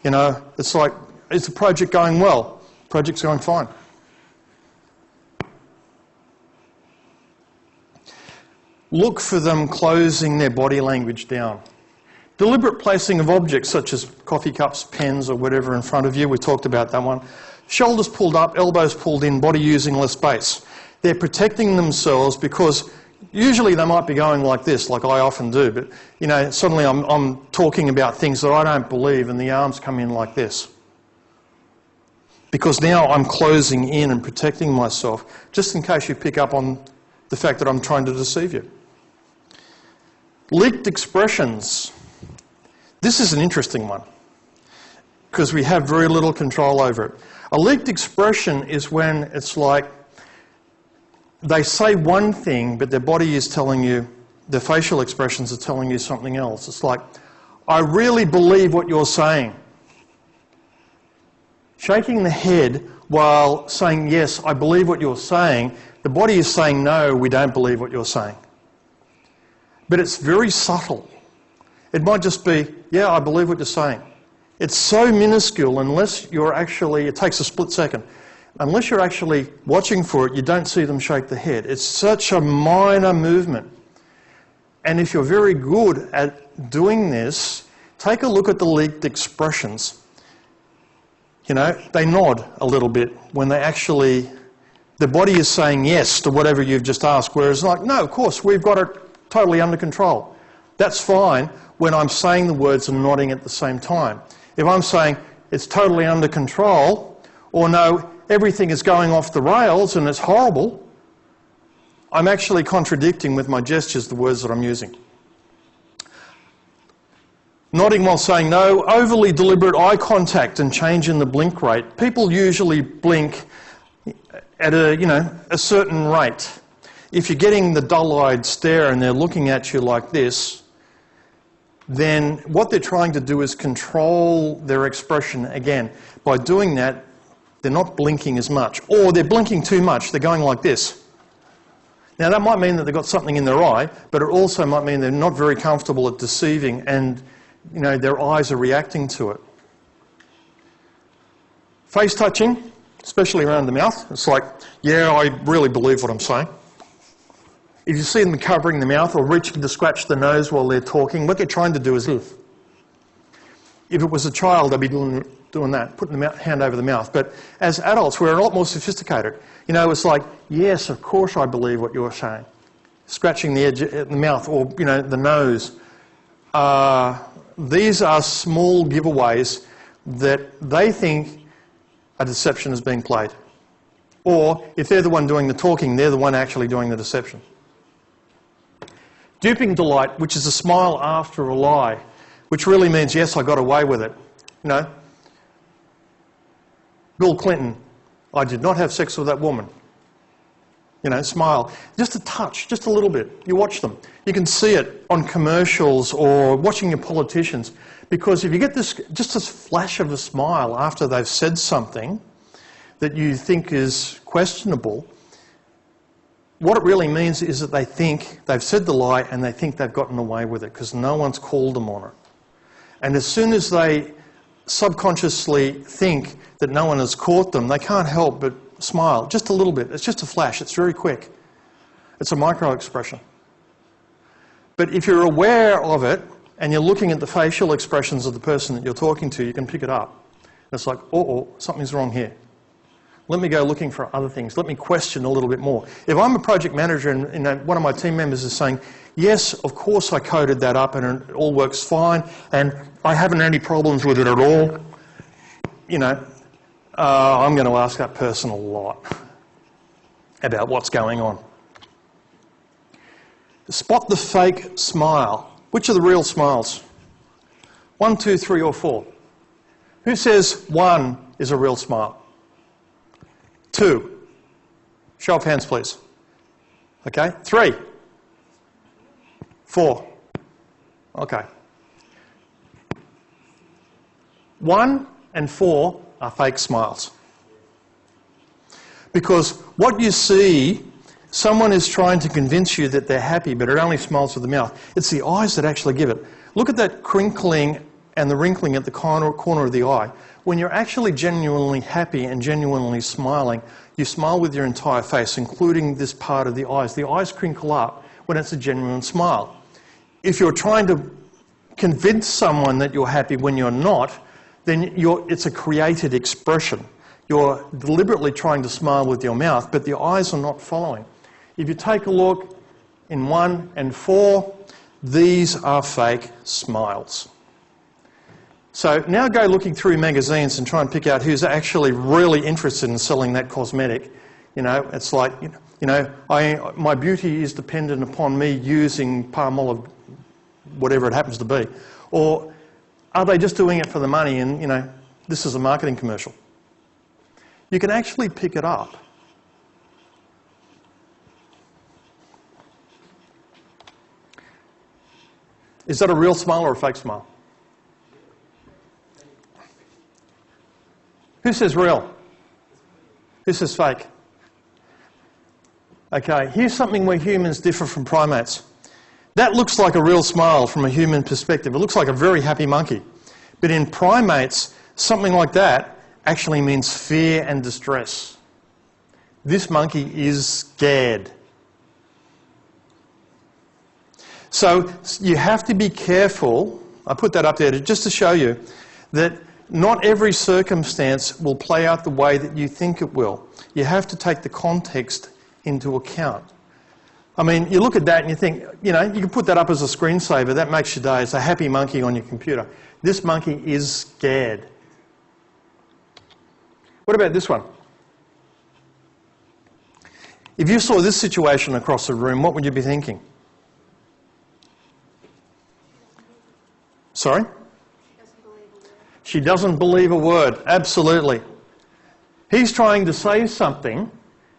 It's like, is the project going well? Project's going fine. Look for them closing their body language down. Deliberate placing of objects such as coffee cups, pens, or whatever in front of you. We talked about that one. Shoulders pulled up, elbows pulled in, body using less space. They're protecting themselves because usually they might be going like this, like I often do, but suddenly I'm talking about things that I don't believe and the arms come in like this. Because now I'm closing in and protecting myself, just in case you pick up on the fact that I'm trying to deceive you. Leaked expressions. This is an interesting one because we have very little control over it. A leaked expression is when it's like they say one thing, but their body is telling you, their facial expressions are telling you something else. It's like, I really believe what you're saying. Shaking the head while saying, yes, I believe what you're saying, the body is saying, no, we don't believe what you're saying. But it's very subtle. It might just be, yeah, I believe what you're saying. It's so minuscule unless you're actually, it takes a split second. Unless you're actually watching for it, you don't see them shake the head. It's such a minor movement. And if you're very good at doing this, take a look at the leaked expressions. You know, they nod a little bit when they actually, the body is saying yes to whatever you've just asked, whereas like, no, of course, we've got it totally under control. That's fine when I'm saying the words and nodding at the same time. If I'm saying it's totally under control, or no, everything is going off the rails and it's horrible, I'm actually contradicting with my gestures the words that I'm using. Nodding while saying no, overly deliberate eye contact and change in the blink rate. People usually blink at a certain rate. If you're getting the dull-eyed stare and they're looking at you like this, then what they're trying to do is control their expression again. By doing that, they're not blinking as much. Or they're blinking too much, they're going like this. Now that might mean that they've got something in their eye, but it also might mean they're not very comfortable at deceiving and their eyes are reacting to it. Face touching, especially around the mouth, it's like, yeah, I really believe what I'm saying. If you see them covering the mouth or reaching to scratch the nose while they're talking, what they're trying to do is this. If it was a child, they'd be doing that, putting the hand over the mouth. But as adults, we're a lot more sophisticated. It's like, yes, of course I believe what you're saying. Scratching the edge of the mouth or, the nose. These are small giveaways that they think a deception is being played. Or if they're the one doing the talking, they're the one actually doing the deception. Duping delight, which is a smile after a lie, which really means, yes, I got away with it. Bill Clinton, I did not have sex with that woman. Smile. Just a touch, just a little bit. You watch them. You can see it on commercials or watching your politicians. Because if you get just this flash of a smile after they've said something that you think is questionable, what it really means is that they think they've said the lie and they think they've gotten away with it because no one's called them on it. And as soon as they subconsciously think that no one has caught them, they can't help but smile, just a little bit. It's just a flash. It's very quick. It's a micro-expression. But if you're aware of it and you're looking at the facial expressions of the person that you're talking to, you can pick it up. It's like, oh, something's wrong here. Let me go looking for other things. Let me question a little bit more. If I'm a project manager and one of my team members is saying, yes, of course I coded that up and it all works fine and I haven't had any problems with it at all, I'm going to ask that person a lot about what's going on. Spot the fake smile. Which are the real smiles? 1, 2, 3, or 4? Who says 1 is a real smile? 2. Show of hands, please. Okay. 3. 4. Okay. 1 and 4 are fake smiles. Because what you see, someone is trying to convince you that they're happy, but it only smiles with the mouth. It's the eyes that actually give it. Look at that crinkling and the wrinkling at the corner of the eye. When you're actually genuinely happy and genuinely smiling, you smile with your entire face, including this part of the eyes. The eyes crinkle up when it's a genuine smile. If you're trying to convince someone that you're happy when you're not, then it's a created expression. You're deliberately trying to smile with your mouth, but the eyes are not following. If you take a look in 1 and 4, these are fake smiles. So now go looking through magazines and try and pick out who's actually really interested in selling that cosmetic. It's like, my beauty is dependent upon me using Palmolive, whatever it happens to be. Or are they just doing it for the money and, this is a marketing commercial? You can actually pick it up. Is that a real smile or a fake smile? Who says real? Who says fake? Okay, here's something where humans differ from primates. That looks like a real smile from a human perspective. It looks like a very happy monkey. But in primates, something like that actually means fear and distress. This monkey is scared. So you have to be careful. I put that up there just to show you that not every circumstance will play out the way that you think it will. You have to take the context into account. I mean, you look at that and you think, you know, you can put that up as a screensaver. That makes your day. It's a happy monkey on your computer. This monkey is scared. What about this one? If you saw this situation across the room, what would you be thinking? Sorry? She doesn't believe a word. Absolutely. He's trying to say something,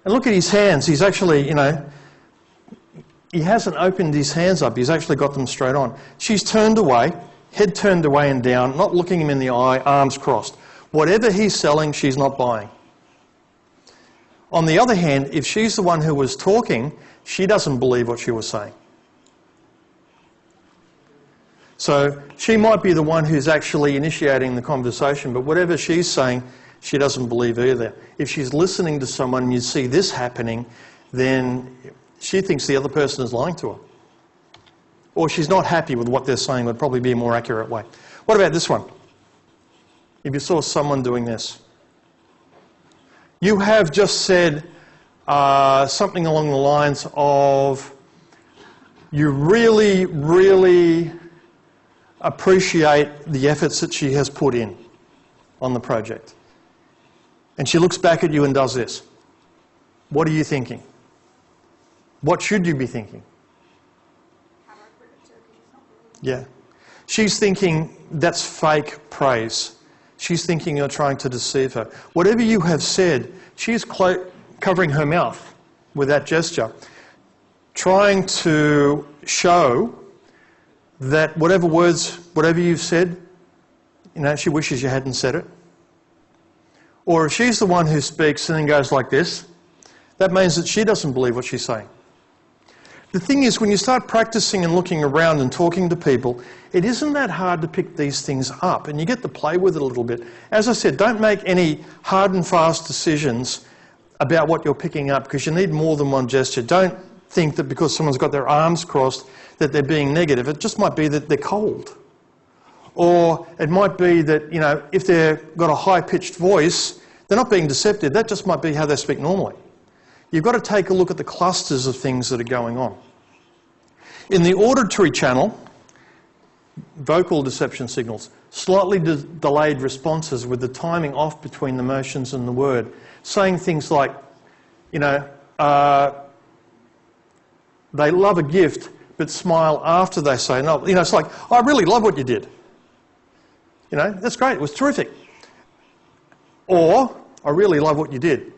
and look at his hands. He's actually, you know, he hasn't opened his hands up. He's actually got them straight on. She's turned away, head turned away and down, not looking him in the eye, arms crossed. Whatever he's selling, she's not buying. On the other hand, if she's the one who was talking, she doesn't believe what she was saying. So she might be the one who's actually initiating the conversation, but whatever she's saying, she doesn't believe either. If she's listening to someone and you see this happening, then she thinks the other person is lying to her. Or she's not happy with what they're saying, would probably be a more accurate way. What about this one? If you saw someone doing this. You have just said something along the lines of, you really, really appreciate the efforts that she has put in on the project. And she looks back at you and does this. What are you thinking? What should you be thinking? Yeah. She's thinking that's fake praise. She's thinking you're trying to deceive her. Whatever you have said, she's covering her mouth with that gesture, trying to show that whatever you've said, you know, she wishes you hadn't said it. Or if she's the one who speaks and then goes like this, that means that she doesn't believe what she's saying. The thing is, when you start practicing and looking around and talking to people, it isn't that hard to pick these things up, and you get to play with it a little bit. As I said, don't make any hard and fast decisions about what you're picking up, because you need more than one gesture. Don't think that because someone's got their arms crossed that they're being negative. It just might be that they're cold. Or it might be that, you know, if they've got a high-pitched voice, they're not being deceptive. That just might be how they speak normally. You've got to take a look at the clusters of things that are going on. In the auditory channel, vocal deception signals, slightly delayed responses with the timing off between the motions and the word, saying things like, you know, they love a gift but smile after they say no. You know, it's like, oh, I really love what you did. You know, that's great, it was terrific. Or, I really love what you did.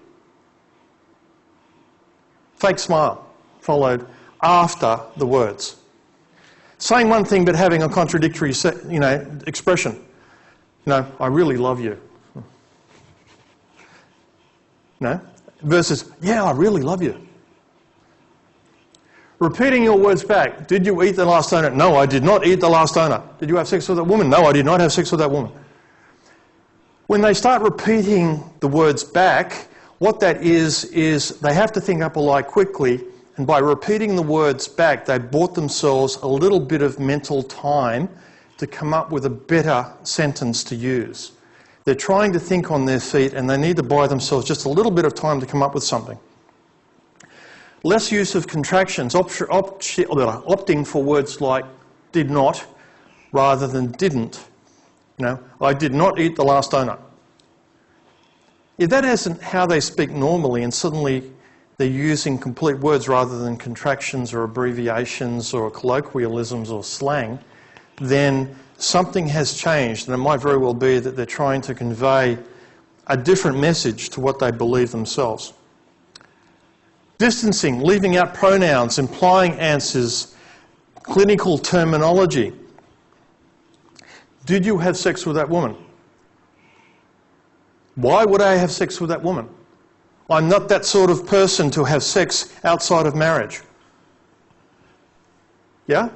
Fake smile, followed after the words. Saying one thing but having a contradictory, expression. You know, I really love you. No? Versus, yeah, I really love you. Repeating your words back. Did you eat the last donut? No, I did not eat the last donut. Did you have sex with that woman? No, I did not have sex with that woman. When they start repeating the words back, what that is they have to think up a lie quickly, and by repeating the words back, they bought themselves a little bit of mental time to come up with a better sentence to use. They're trying to think on their feet, and they need to buy themselves just a little bit of time to come up with something. Less use of contractions, opting for words like did not rather than didn't. You know, I did not eat the last donut. If that isn't how they speak normally and suddenly they're using complete words rather than contractions or abbreviations or colloquialisms or slang, then something has changed, and it might very well be that they're trying to convey a different message to what they believe themselves. Distancing, leaving out pronouns, implying answers, clinical terminology. Did you have sex with that woman? Why would I have sex with that woman? I'm not that sort of person to have sex outside of marriage. Yeah?